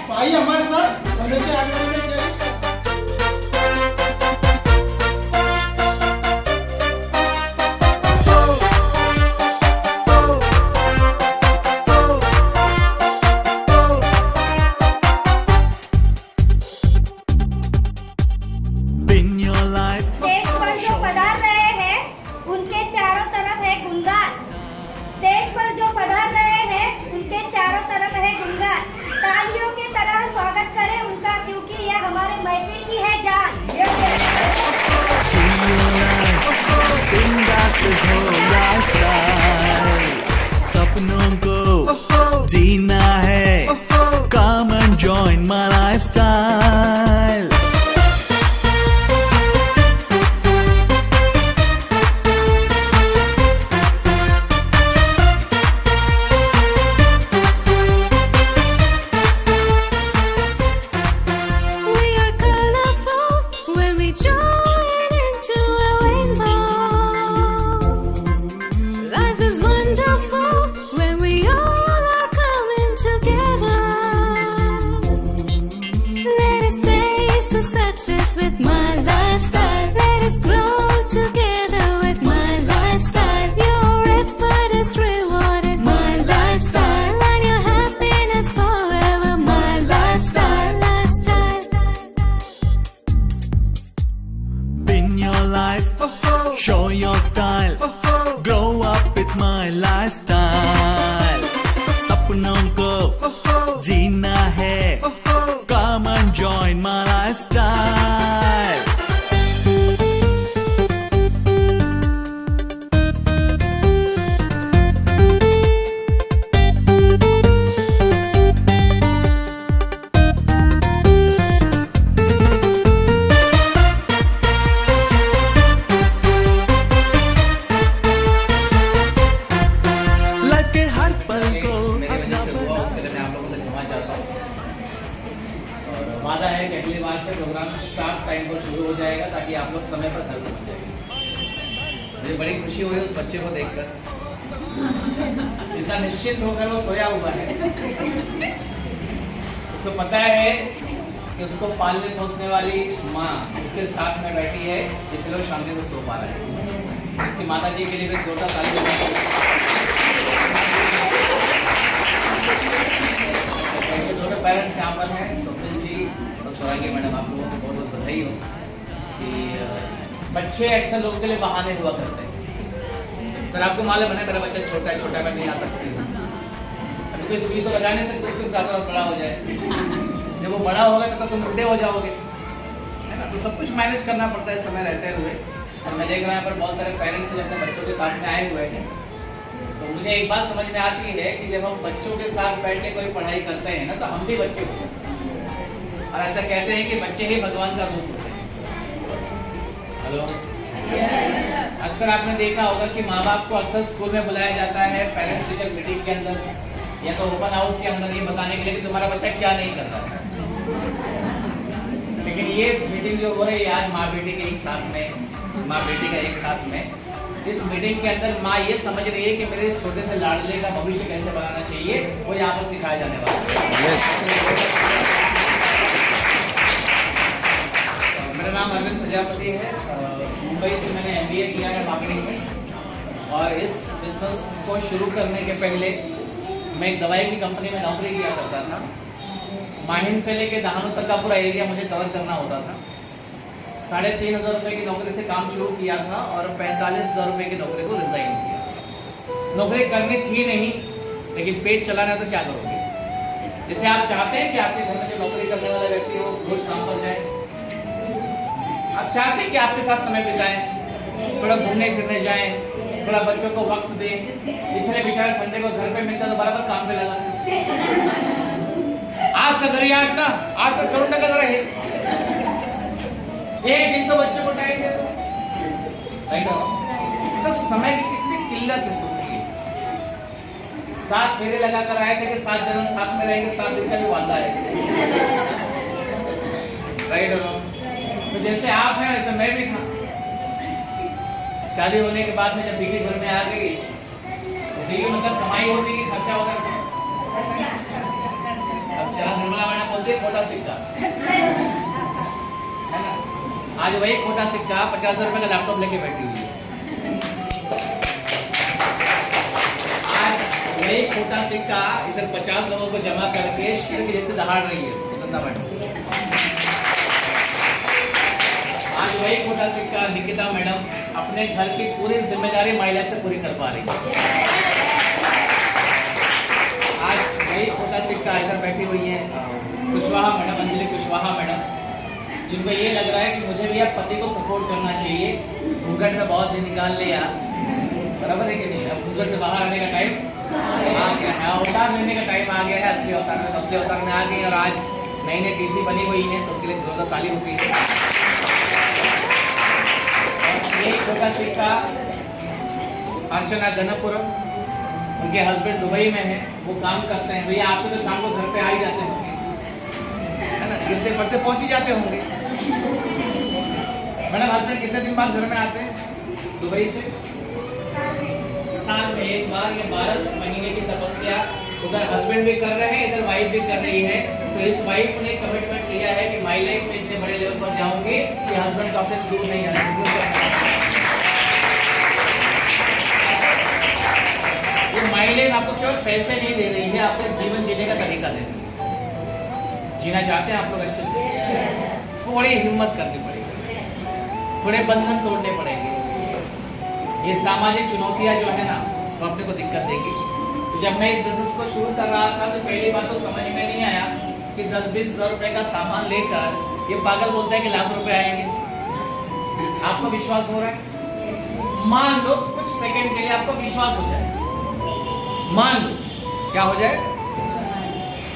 J: तो आइए हमारे साथ मिलकर आगे बढ़ेंगे।
B: स्टेज पर जो पधार रहे हैं उनके चारों तरफ है गुणगान। स्टेज पर जो पधार रहे हैं उनके चारों तरफ है गुणगान। तालियों की तरह स्वागत करें उनका, क्योंकि यह हमारे महफिल की है जान।
G: सपनों को जीना है, come and join my lifestyle.
F: We are colorful when we join into a rainbow. Life is wonderful when we all are coming together. Let us taste the success with my lifestyle. Let us grow together with my lifestyle. Your effort is rewarded, my lifestyle, and your happiness forever, my lifestyle, lifestyle.
G: Pin your life, show your style, grow up with my lifestyle. सपनों को जीना है, come and join my lifestyle. Life के हर पल को
H: मेरे वजह से हुआ, उसके लिए मैं आप लोगों से क्षमा चाहता हूँ। और वादा है कि अगली बार से प्रोग्राम शार्प टाइम पर शुरू हो जाएगा, ताकि आप लोग समय पर घर पहुँच जाएंगे। मुझे बड़ी खुशी हुई उस बच्चे को देखकर, इतना निश्चिंत होकर वो सोया हुआ है। उसको पता है कि उसको पालने पोसने वाली माँ उसके साथ में बैठी है, इसलिए वो शांति से सो पा रहा है। उसकी माता जी के लिए भी छोटा ताली बजाइए। दोनों पेरेंट्स यहाँ पर हैं, स्वप्निल जी और सौरागी मैडम, आप लोगों को बहुत बहुत बधाई हो कि बच्चे अक्सर लोगों के लिए बहाने हुआ करते हैं। सर आपको मालूम है ना, मेरा बच्चा छोटा है, छोटा मैं नहीं आ सकती, अभी कोई सुई तो लगा नहीं सकते, उसको ज़्यादा बड़ा हो जाए। जब वो बड़ा होगा तब तो तुम बूढ़े हो जाओगे, है ना। तो सब कुछ मैनेज करना पड़ता है समय रहते हुए। और मैं देख रहा हूँ पर बहुत सारे पेरेंट्स अपने बच्चों के साथ में आए हुए हैं। तो मुझे एक बात समझ में आती है कि जब हम बच्चों के साथ बैठ के कोई पढ़ाई करते हैं ना, तो हम भी बच्चे होते हैं। और ऐसा कहते हैं कि बच्चे ही भगवान का रूप होते हैं। हेलो, अक्सर आपने देखा होगा कि माँ बाप को अक्सर स्कूल में बुलाया जाता है पेरेंट्स टीचर मीटिंग के अंदर या तो ओपन हाउस के अंदर, ये बताने के लिए कि तुम्हारा बच्चा क्या नहीं कर रहा है। लेकिन ये मीटिंग जो हो रही है आज माँ बेटी के एक साथ में, माँ बेटी का एक साथ में, इस मीटिंग के अंदर माँ ये समझ रही है कि मेरे इस छोटे से लाडले का भविष्य कैसे बनाना चाहिए, वो यहाँ पर सिखाया जाने वाला है। मेरा नाम अरविंद प्रजापति है, मुंबई से मैंने MBA किया है मार्केटिंग में। और इस बिजनेस को शुरू करने के पहले मैं एक दवाई की कंपनी में नौकरी किया करता था। माहिम से लेके दहानू तक का पूरा एरिया मुझे कवर करना होता था। 3,500 रुपये की नौकरी से काम शुरू किया था और 45,000 रुपये की नौकरी को रिजाइन किया। नौकरी करनी थी नहीं, लेकिन पेट चलाना तो क्या करोगे। जैसे आप चाहते हैं कि आपके घर में जो नौकरी करने वाला व्यक्ति है वो रोज काम पर जाए, आप चाहते हैं कि आपके साथ समय बिताएं, थोड़ा घूमने फिरने जाएं, थोड़ा बच्चों को वक्त दें, इसलिए बेचारा संडे को घर पे मिलता तो बराबर काम पे लगा। आज तक करिए, आज तक करुणा का जरा है, एक दिन तो बच्चों को टाइम दे दो, राइट। मतलब समय की कितनी किल्लत है सोचिए। 7 फेरे लगा कर आए थे कि 7 जन्म साथ में रहेंगे, 7 दिन का भी वादा है, राइट। तो जैसे आप हैं वैसे मैं भी था। शादी होने के बाद में जब बीवी घर में आ गई तो बीवी मतलब कमाई होती है, खर्चा होता है। अब चला निर्मला मैडम बोलती है खोटा सिक्का, है ना। आज वही खोटा सिक्का 50,000 रुपए का लैपटॉप लेके बैठी हुई है। आज वही खोटा सिक्का इधर 50 लोगों को जमा करके शेर की जैसे दहाड़ रही है सुगंधा मैडम। आज वही खोटा सिक्का निकिता मैडम अपने घर की पूरी जिम्मेदारी माई लाइफ से पूरी कर पा रही है। आज वही खोटा सिक्का इधर बैठी हुई है कुशवाहा मैडम, अंजलि कुशवाहा मैडम, जिनको ये लग रहा है कि मुझे भी आप पति को सपोर्ट करना चाहिए। घूंघट में बहुत दिन निकाल लिया, बराबर है कि नहीं। अब घूंघट से बाहर आने का टाइम आ गया है, अवतार लेने का टाइम आ गया है, असली अवतार में आ गई। और आज नई नई TC बनी हुई है तो उनके लिए जोरदार ताली होती है। एक छोटा सिक्का अर्चना गणपुरम, उनके हस्बैंड दुबई में हैं, वो काम करते हैं। भैया आपको तो शाम को घर पे आ ही जाते होंगे, है ना, गिरते पड़ते पहुंच ही जाते होंगे। मैडम हस्बैंड कितने दिन बाद घर में आते हैं दुबई से? साल में एक बार। ये 12 महीने की तपस्या उधर हस्बैंड भी कर रहे हैं, इधर वाइफ भी कर रही है। तो इस वाइफ ने कमिटमेंट लिया है कि माई लाइफ में इतने बड़े लेवल पर जाऊंगी कि हस्बैंड को अपने दूर नहीं आना। ये माई लाइफ आपको केवल पैसे नहीं दे रही है, आपको जीवन जीने का तरीका दे रही है। जीना चाहते हैं आप लोग अच्छे से, थोड़ी हिम्मत करनी पड़ेगी, थोड़े बंधन तोड़ने पड़ेंगे। ये सामाजिक चुनौतियां जो है ना वो अपने को दिक्कत देगी। जब मैं इस बिजनेस को शुरू कर रहा था तो पहली बात तो समझ में नहीं आया कि 10-20 हज़ार रुपए का सामान लेकर ये पागल बोलता है कि लाख रुपए आएंगे। आपको विश्वास हो रहा है? मान लो कुछ सेकंड के लिए आपको विश्वास हो जाए, मान लो क्या हो जाए,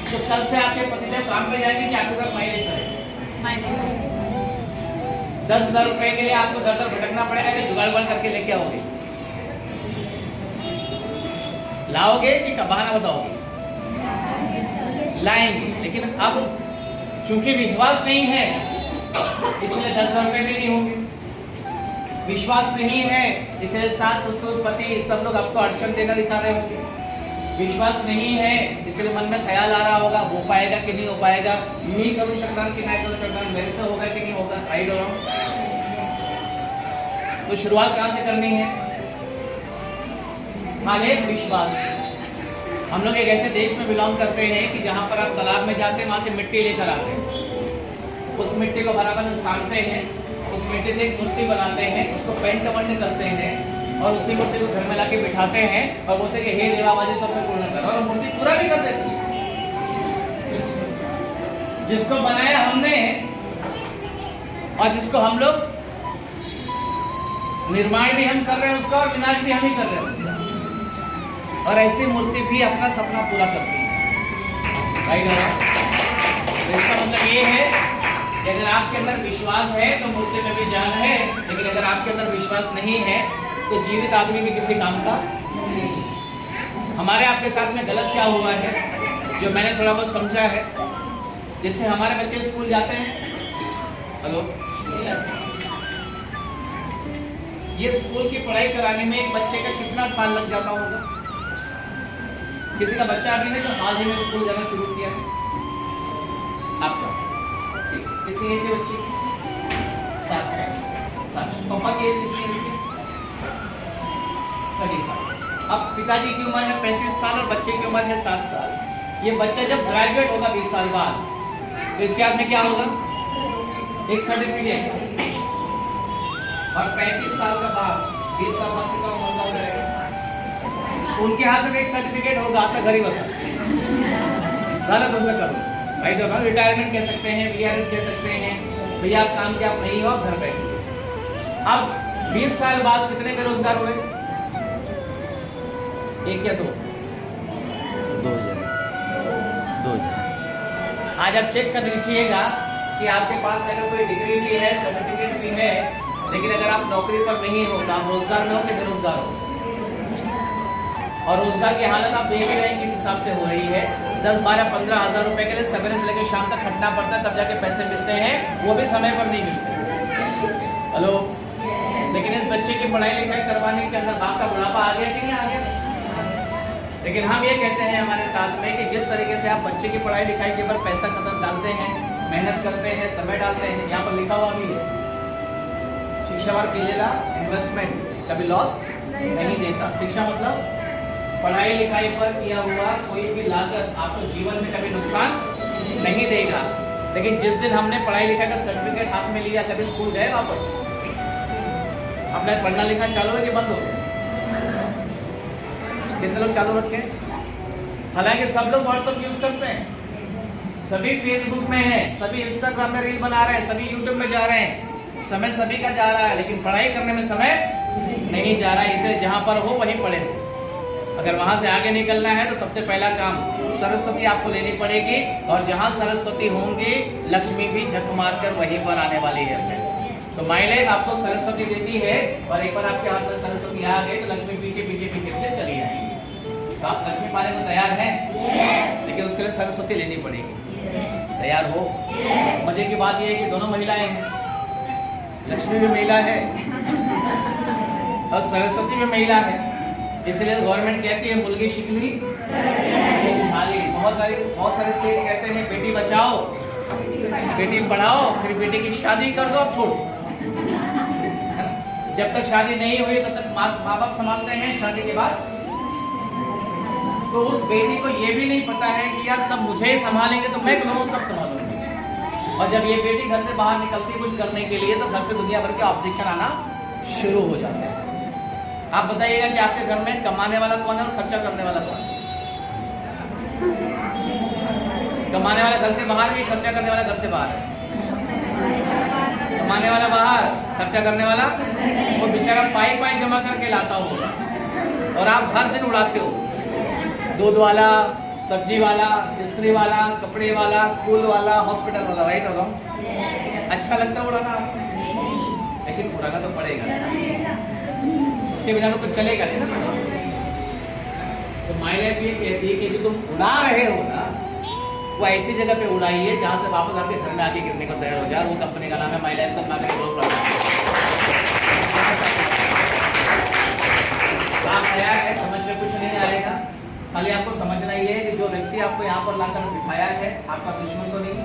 H: तो कल से आपके पतिदेव काम पे जाएंगे कि आपके साथ माइलेज करेंगे। 10,000 रुपए के लिए आपको दर दर भटकना पड़ेगा कि जुगाड़ करके लेके आओगे, लाओगे कि बहाना बताओगे? लाएंगे। लेकिन अब चूंकि विश्वास नहीं है इसलिए 10,000 रुपए भी नहीं होंगे।
K: विश्वास नहीं है इसलिए सास ससुर पति सब लोग आपको अड़चन देना दिखा रहे होंगे। विश्वास नहीं है इसलिए मन में ख्याल आ रहा होगा हो पाएगा कि नहीं हो पाएगा, यूं ही करूँ शकरान कि नहीं करूँ शकरान, मेरे से होगा कि नहीं होगा, राइट और रॉन्ग। तो शुरुआत कहाँ से करनी है? माने विश्वास। हम लोग एक ऐसे देश में बिलोंग करते हैं कि जहाँ पर आप तालाब में जाते हैं वहाँ से मिट्टी लेकर आते हैं, उस मिट्टी को बराबर सानते हैं, उस मिट्टी से एक मूर्ति बनाते हैं, उसको पेंट वंट करते हैं और उसी मूर्ति को घर में लाके बिठाते हैं और बोलते हैं कि हे देवा मुझे सब में पूर्ण करो, और मूर्ति पूरा भी कर देती है। जिसको बनाया हमने और जिसको हम लोग निर्माण भी हम कर रहे हैं उसका और विनाश भी हम ही कर रहे हैं उसका, और ऐसी मूर्ति भी अपना सपना पूरा करती है, राइट है। तो इसका मतलब ये है कि अगर आपके अंदर विश्वास है तो मूर्ति में भी जान है, लेकिन अगर आपके अंदर विश्वास नहीं है तो जीवित आदमी भी किसी काम का नहीं। हमारे आपके साथ में गलत क्या हुआ है जो मैंने थोड़ा बहुत समझा है, जैसे हमारे बच्चे स्कूल जाते हैं, हेलो, ये स्कूल की पढ़ाई कराने में एक बच्चे का कितना साल लग जाता होगा? किसी का बच्चा अभी है जो हाल ही में स्कूल जाना शुरू किया है? आपका कितनी एज है बच्चे की? 7 साल। पापा की एज कितनी है इसकी? 35। अब पिताजी की उम्र है 35 साल और बच्चे की उम्र है 7 साल। ये बच्चा जब ग्रेजुएट होगा 20 साल बाद, तो इसके हाथ में क्या होगा? एक सर्टिफिकेट। और 35 साल का बाद 20 साल बाद कितना उम्र का हो जाएगा? उनके हाथ में एक सर्टिफिकेट होगा, आपका घर ही बसा गलत उनसे करो, भाई तो रिटायरमेंट कह सकते हैं, VRS कह सकते हैं, भैया आप काम के आप नहीं हो, आप घर बैठिए। अब 20 साल बाद कितने बेरोजगार हुए? 1 या 2?
A: 2 जन।
K: आज आप चेक कर लीजिएगा कि आपके पास अगर कोई डिग्री भी है, सर्टिफिकेट भी है, लेकिन अगर आप नौकरी पर नहीं हो तो आप रोजगार में हो कि बेरोजगार हो? और रोजगार की हालत आप देख ही रहे हैं किस हिसाब से हो रही है। 10, 12, 15 हज़ार रुपए के लिए सवेरे से लेकर शाम तक खटना पड़ता है, तब जाके पैसे मिलते हैं, वो भी समय पर नहीं मिलते। हेलो, लेकिन इस बच्चे की पढ़ाई लिखाई करवाने के अंदर बाप का बुढ़ापा आ गया कि नहीं आ गया? लेकिन हम ये कहते हैं हमारे साथ में कि जिस तरीके से आप बच्चे की पढ़ाई लिखाई के ऊपर पैसा कदम डालते हैं, मेहनत करते हैं, समय डालते हैं, यहाँ पर लिखा हुआ भी है शिक्षावर केलेला इन्वेस्टमेंट कभी लॉस नहीं देता। शिक्षा मतलब पढ़ाई लिखाई पर किया हुआ कोई भी लागत आपको जीवन में कभी नुकसान नहीं देगा। लेकिन जिस दिन हमने पढ़ाई लिखाई का सर्टिफिकेट हाथ में लिया, कभी स्कूल गए वापस? अपना पढ़ना लिखना चालू है कि बंद हो गया? कितने लोग चालू रखे? हालांकि सब लोग व्हाट्सएप यूज करते हैं, सभी फेसबुक में है, सभी इंस्टाग्राम में रील बना रहे हैं, सभी यूट्यूब में जा रहे हैं, समय सभी का जा रहा है, लेकिन पढ़ाई करने में समय नहीं जा रहा है। इसे जहां पर हो वहीं पढ़े। अगर वहां से आगे निकलना है तो सबसे पहला काम सरस्वती आपको लेनी पड़ेगी, और जहां सरस्वती होंगी लक्ष्मी भी झक मारकर वहीं पर आने वाली है फ्रेंड्स। तो माई लाइफ आपको सरस्वती देती है, और एक बार आपके हाथ में सरस्वती आ गई तो लक्ष्मी पीछे पीछे पीछे पीछे चली आएगी। तो आप लक्ष्मी पाने को तैयार हैं? लेकिन उसके लिए सरस्वती लेनी पड़ेगी। तैयार हो? मजे की बात यह है कि दोनों महिलाएं हैं, लक्ष्मी भी महिला है और सरस्वती भी महिला है, इसलिए गवर्नमेंट कहती है मुलगी शिकली थाली। बहुत सारे स्टेट कहते हैं बेटी बचाओ, बेटी पढ़ाओ, फिर बेटी की शादी कर दो, अब छोड़ो। जब तक शादी नहीं हुई तब तक माँ बाप संभालते हैं, शादी के बाद तो उस बेटी को ये भी नहीं पता है कि यार सब मुझे ही संभालेंगे तो मैं लोगों कब संभालूंगी। और जब ये बेटी घर से बाहर निकलती कुछ करने के लिए तो घर से दुनिया भर के ऑब्जेक्शन आना शुरू हो जाते हैं। आप बताइएगा कि आपके घर में कमाने वाला कौन है और खर्चा करने वाला कौन है? कमाने वाला घर से बाहर है, खर्चा करने वाला घर से बाहर है? कमाने वाला बाहर, खर्चा करने वाला वो बेचारा पाई पाई जमा करके लाता होगा, और आप हर दिन उड़ाते हो। दूध वाला, सब्जी वाला, इस्त्री वाला, कपड़े वाला, स्कूल वाला, हॉस्पिटल वाला, राइट और रॉन्ग? अच्छा लगता है उड़ाना आपको? लेकिन उड़ाना तो पड़ेगा, उसके बिना तो कुछ चलेगा नहीं ना। तो माई लाइफ ये कहती है कि जो तुम उड़ा रहे हो ना, वो ऐसी जगह पे उड़ाइए जहाँ से वापस आपके घर में आके गिरने को तैयार हो जाए। वो कंपनी का नाम है माई लाइफ। आपको यहाँ पर लाकर बिठाया है आपका दुश्मन तो नहीं?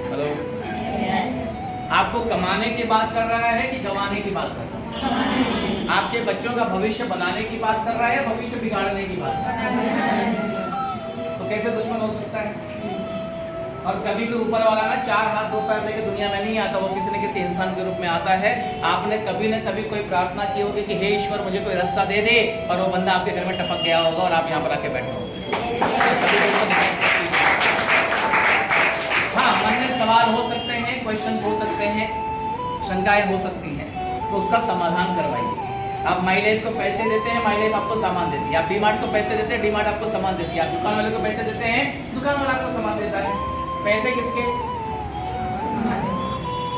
K: हेलो, आपको कमाने की बात कर रहा है कि गंवाने की बात कर रहा है? आपके बच्चों का भविष्य बनाने की बात कर रहा है या भविष्य बिगाड़ने की बात कर रहा है? तो कैसे दुश्मन हो सकता है? और कभी भी ऊपर वाला ना 4 हाथ 2 पैर लेके दुनिया में नहीं आता, वो किसी न किसी इंसान के रूप में आता है। आपने कभी न कभी कोई प्रार्थना की होगी कि हे ईश्वर मुझे कोई रास्ता दे दे, और वो बंदा आपके घर में टपक गया होगा और आप यहाँ पर आके बैठे होंगे। हाँ, मन में सवाल हो सकते हैं, क्वेश्चन हो सकते हैं, शंकाएं हो सकती हैं, तो उसका समाधान करवाइए। आप माइलेज को पैसे देते हैं, माइलेज आपको सामान देती है। आप डीमार्ट को पैसे देते हैं, डीमार्ट आपको सामान देती है। आप दुकान वाले को पैसे देते हैं, दुकान वाला आपको सामान देता है। पैसे किसके?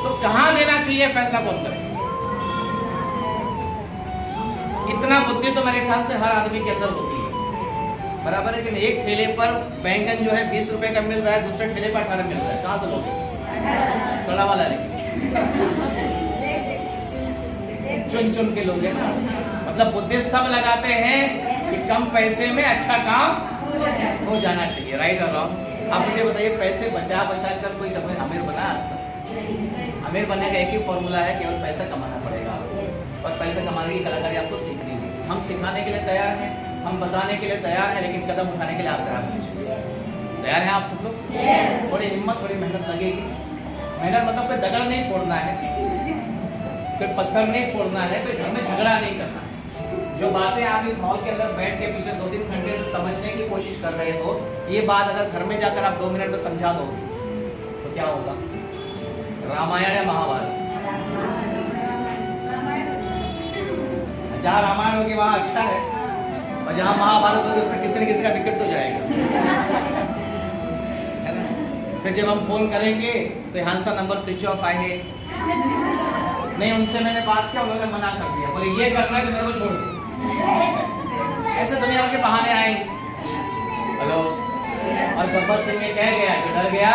K: तो कहां देना चाहिए फैसला कौन करे? इतना बुद्धि तो मेरे ख्याल से हर आदमी के अंदर होती है, बराबर है कि नहीं? एक ठेले पर बैंगन जो है 20 रुपए का मिल रहा है, दूसरे ठेले पर 18 मिल रहा है, कहां से लोगे? सड़ा वाला लेके चुन चुन के लोगे ना। मतलब बुद्धि सब लगाते हैं कि कम पैसे में अच्छा काम हो जाना चाहिए, राइट और रॉन्ग? आप मुझे बताइए, पैसे बचा बचा कर कोई कभी अमीर बना आज तक? अमीर बनने का एक ही फॉर्मूला है, केवल पैसा कमाना पड़ेगा आपको, और पैसा कमाने की कलाकारी आपको सीखनी है। हम सिखाने के लिए तैयार हैं, हम बताने के लिए तैयार हैं, लेकिन कदम उठाने के लिए आप तैयार कीजिए। तैयार हैं आप सब लोग? थोड़ी हिम्मत, थोड़ी मेहनत लगेगी। मेहनत मतलब कोई दगड़ नहीं फोड़ना है, कोई पत्थर नहीं फोड़ना है, कोई घर में झगड़ा नहीं करना है। जो बातें आप इस हॉल के अंदर बैठ के पिछले 2-3 घंटे से समझने की कोशिश कर रहे हो, ये बात अगर घर में जाकर आप 2 मिनट में समझा दो तो क्या होगा? रामायण या महाभारत? जहाँ रामायण होगी वहाँ अच्छा है, और जहाँ महाभारत होगी उसमें किसी न किसी का विकेट तो जाएगा, है ना? फिर जब हम फोन करेंगे तो यहाँ सा नंबर स्विच ऑफ आए है नहीं, उनसे मैंने बात किया, उन्होंने मना कर दिया, बोले ये करना है तो मेरे को छोड़ दो। ऐसे दुनिया के बहाने आएंगे। हेलो, और गब्बर सिंह ये कह गया कि डर गया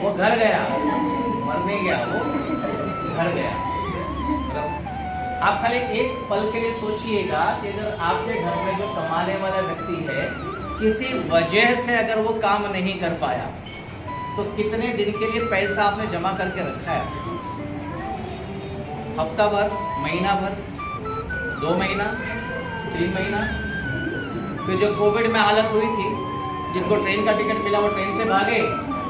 K: वो घर गया, मर नहीं गया वो घर गया। आप खाली एक पल के लिए सोचिएगा कि अगर आपके घर में जो कमाने वाला व्यक्ति है, किसी वजह से अगर वो काम नहीं कर पाया, तो कितने दिन के लिए पैसा आपने जमा करके रखा है? हफ्ता भर, महीना भर, 2 महीना, 3 महीना? फिर जो कोविड में हालत हुई थी, जिनको ट्रेन का टिकट मिला वो ट्रेन से भागे,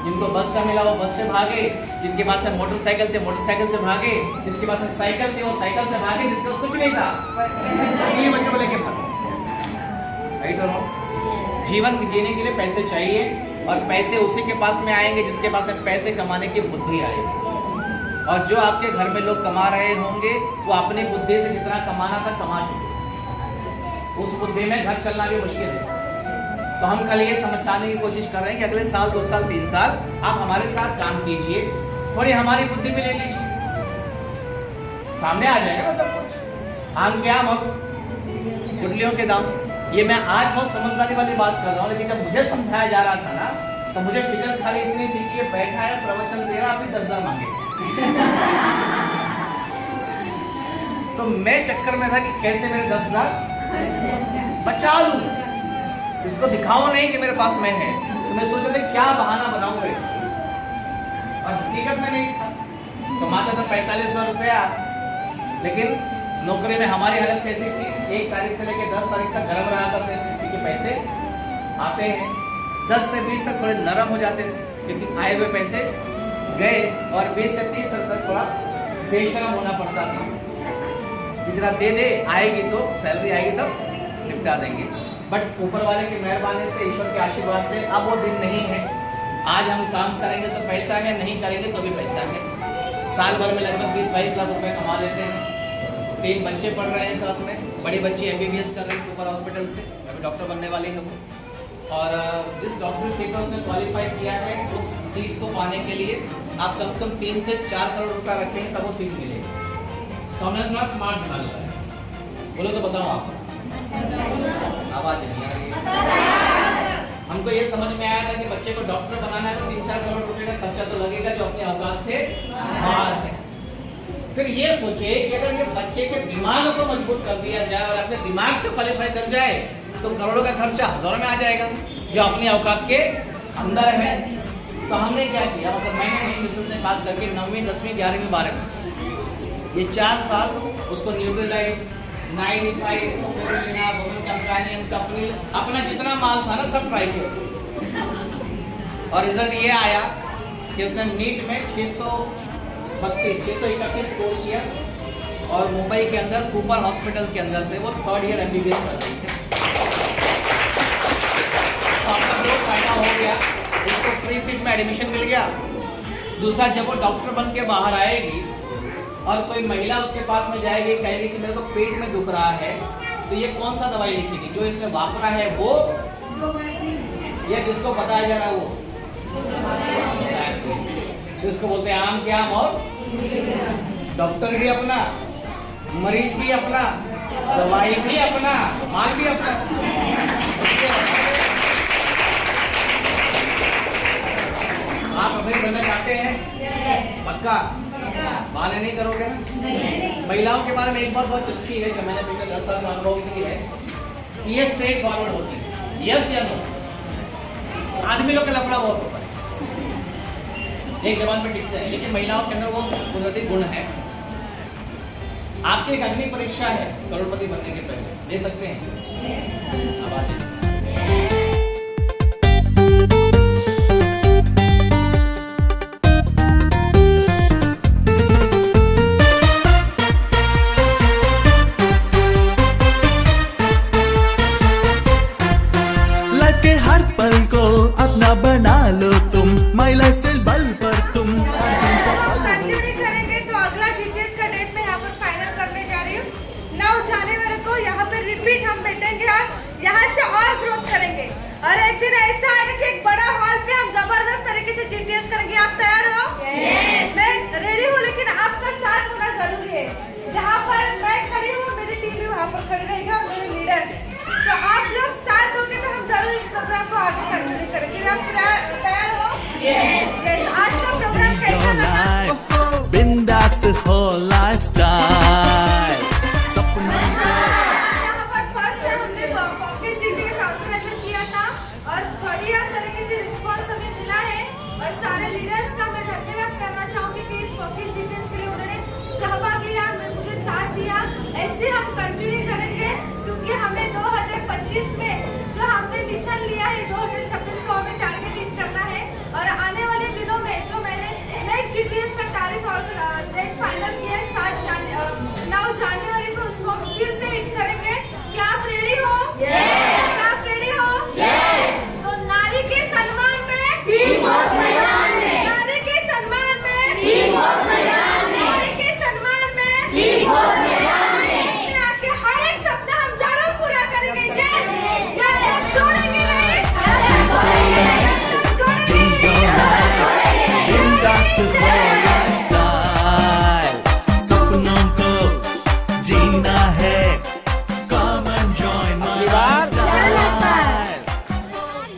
K: जिनको बस का मिला वो बस से भागे, जिनके पास में मोटरसाइकिल थे मोटरसाइकिल से भागे, जिसके पास में साइकिल थी वो साइकिल से भागे, जिसके पास कुछ नहीं था ये बच्चों को लेके भागे। राइट और रॉन्ग? जीवन जीने के लिए पैसे चाहिए, और पैसे उसी के पास में आएंगे जिसके पास में पैसे कमाने की बुद्धि आएगी। और जो आपके घर में लोग कमा रहे होंगे वो अपनी बुद्धि से जितना कमाना था कमा चुके, उस बुद्धि में घर चलना भी मुश्किल है। तो हम कल ये समझाने की कोशिश कर रहे हैं कि अगले साल 2 साल 3 साल आप हमारे साथ काम कीजिए, थोड़ी हमारी बुद्धि भी ले लीजिए, सामने आ जाएगा ना सब कुछ। आम के आम और गुटलियों के दाम। ये मैं आज बहुत समझदारी वाली बात कर रहा हूँ, लेकिन जब मुझे समझाया जा रहा था ना, तो मुझे फिक्र खाली इतनी थी कि ये बैठा है प्रवचन दे रहा, अभी 10,000 मांगे। तो मैं चक्कर में था कि कैसे मेरे 10,000 बचा लूं, इसको दिखाओ नहीं कि मेरे पास में है। तो मैं सोच रहा क्या बहाना बनाऊंगा इसको, और हकीकत में नहीं था। कमाता था 45,000 रुपया, लेकिन नौकरी में हमारी हालत कैसी थी, 1 तारीख से लेकर 10 तारीख तक गर्म रहा करते थे, क्योंकि पैसे आते हैं। 10 से 20 तक थोड़े नरम हो जाते थे, लेकिन आए हुए पैसे गए, और 20 से 30 तक थोड़ा बेशरम होना पड़ता था। जितना दे दे, आएगी तो सैलरी आएगी तब निपटा देंगे। बट ऊपर वाले की मेहरबानी से, ईश्वर के आशीर्वाद से अब वो दिन नहीं है। आज हम काम करेंगे तो पैसा है, नहीं करेंगे तो भी पैसा है। साल भर में लगभग 20-22 लाख रुपए कमा लेते हैं। 3 बच्चे पढ़ रहे हैं साथ में, बड़ी बच्ची MBBS कर रही है ऊपर हॉस्पिटल से, अभी डॉक्टर बनने वाली है वो। और जिस डॉक्टर सीट उसने क्वालिफाई किया है, उस सीट को पाने के लिए आप कम से कम 3 से 4 करोड़ रुपया रखेंगे तब वो सीट मिलेगी। तो हमने थोड़ा स्मार्ट दिमाग लगाया। बोलो तो बताओ आप, आवाज नहीं आ रही है। हमको ये समझ में आया था कि बच्चे को डॉक्टर बनाना है तो 3-4 करोड़ रुपए का खर्चा तो लगेगा, जो अपने औकात से बाहर है। फिर ये सोचे कि अगर ये बच्चे के दिमाग को मजबूत कर दिया जाए और अपने दिमाग से क्वालिफाई कर जाए, तो करोड़ों का खर्चा हजारों में आ जाएगा जो अपनी औकात के अंदर है। तो हमने क्या किया, मतलब मैंने मेरी मिसेस ने खास करके 9वीं 10वीं 11वीं 12वीं ये 4 साल उसको न्यूट्रलाइज, नाइलिफाइड, स्पिरुलिना, बोमन कंप्लानियन, कपनी, अपना जितना माल था ना सब ट्राई किया और रिजल्ट ये आया कि उसने नीट में 631 स्कोर किया और मुंबई के अंदर कूपर हॉस्पिटल के अंदर से वो 3rd ईयर MBBS कर रही है। तो आपका बहुत फायदा हो गया, उसको फ्री सीट में एडमिशन मिल गया। दूसरा, जब वो डॉक्टर बन के बाहर आएगी और कोई महिला उसके पास में जाएगी, कहेगी कि मेरे को पेट में दुख रहा है, तो ये कौन सा दवाई लिखेगी, जो इसने वापरा है वो या जिसको बताया जा रहा है वो? तो इसको बोलते हैं आम के आम और डॉक्टर भी अपना, मरीज भी अपना, दवाई भी अपना, माल भी अपना। आप अपने बनना चाहते हैं? पक्का? बहाने नहीं करोगे ना? महिलाओं के बारे में एक बात बहुत अच्छी है जो मैंने पिछले 10 साल में अनुभव की है, ये स्ट्रेट फॉरवर्ड होती है, यस या नो। आदमी लोग का लफड़ा बहुत होता है, एक जबान पे टिकते हैं, लेकिन महिलाओं के अंदर वो कुदरती गुण है। आपकी एक अग्नि परीक्षा है करोड़पति बनने के पहले, दे सकते हैं? अब आ जाइए।
G: लाइफ के हर पल को अपना बना लो तुम, माई लाइफस्टाइल बल पर तुम
I: कंटिन्यू करेंगे तो अगला जीटीएस का डेट मैं यहाँ पर फाइनल करने जा रही हूँ। 9 जनवरी को यहाँ पर रिपीट हम बैठेंगे और यहाँ से और ग्रोथ करेंगे और एक दिन ऐसा आएगा कि एक बड़ा हॉल पे हम जबरदस्त तरीके से जीटीएस करेंगे। आप तैयार हो? मैं रेडी हूँ, लेकिन आपका साथ होना जरूरी है। जहाँ पर मैं खड़ी हूँ मेरी टीम भी वहाँ पर खड़ी रहेगी और मेरे लीडर्स, तो आप लोग साथ होंगे तो हम जरूर इस प्रोग्राम को आगे कंटिन्यू करेंगे। आप तैयार हो? यस। आज का प्रोग्राम कैसा लगा?
G: बिंदास हो लाइफस्टाइल सपनों को।
I: यहाँ पर फर्स्ट टाइम हमने पॉकेट जीटीएस ऑर्गेनाइजेशन किया था और बढ़िया तरीके से रिस्पॉन्स हमें मिला है और सारे लीडर्स का मैं धन्यवाद करना चाहूँगी कि इस पॉकेट जीटीएस के लिए उन्होंने सहभाग लिया, मुझे साथ दिया। ऐसे हम कंटिन्यू करेंगे क्योंकि हमें 2025 में जो हमने मिशन लिया है 2026 को हमें टारगेट हिट करना है और आने वाले दिनों में जो मैंने नेक्स्ट जीटीएस का तारीख और डेट फाइनल किया है 9 जनवरी को, उसको हम फिर से हिट करेंगे। क्या आप रेडी हो? क्या आप रेडी हो? तो नारी के सम्मान में, नारी के सम्मान में, नारी के सम्मान में आपके हर एक सपना हम जरूर पूरा करेंगे। जब जोड़ेंगे नहीं,
G: बिंदास हो लाइफस्टाइल सपनों को जीना है, come and join my lifestyle.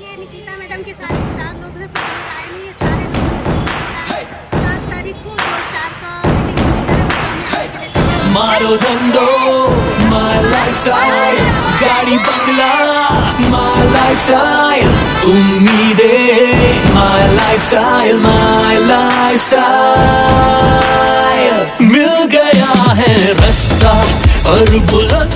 B: ये निकिता मैडम के साथ 4 लोग हैं, कोई आए नहीं, ये सारे लोग 7 तारीख को 4 का मीटिंग होगा।
G: मारो धंधो माय लाइफस्टाइल, गाड़ी बंगला माय लाइफस्टाइल, उम्मीदें माय लाइफस्टाइल, माय लाइफस्टाइल। मिल गया है रास्ता और बुलंद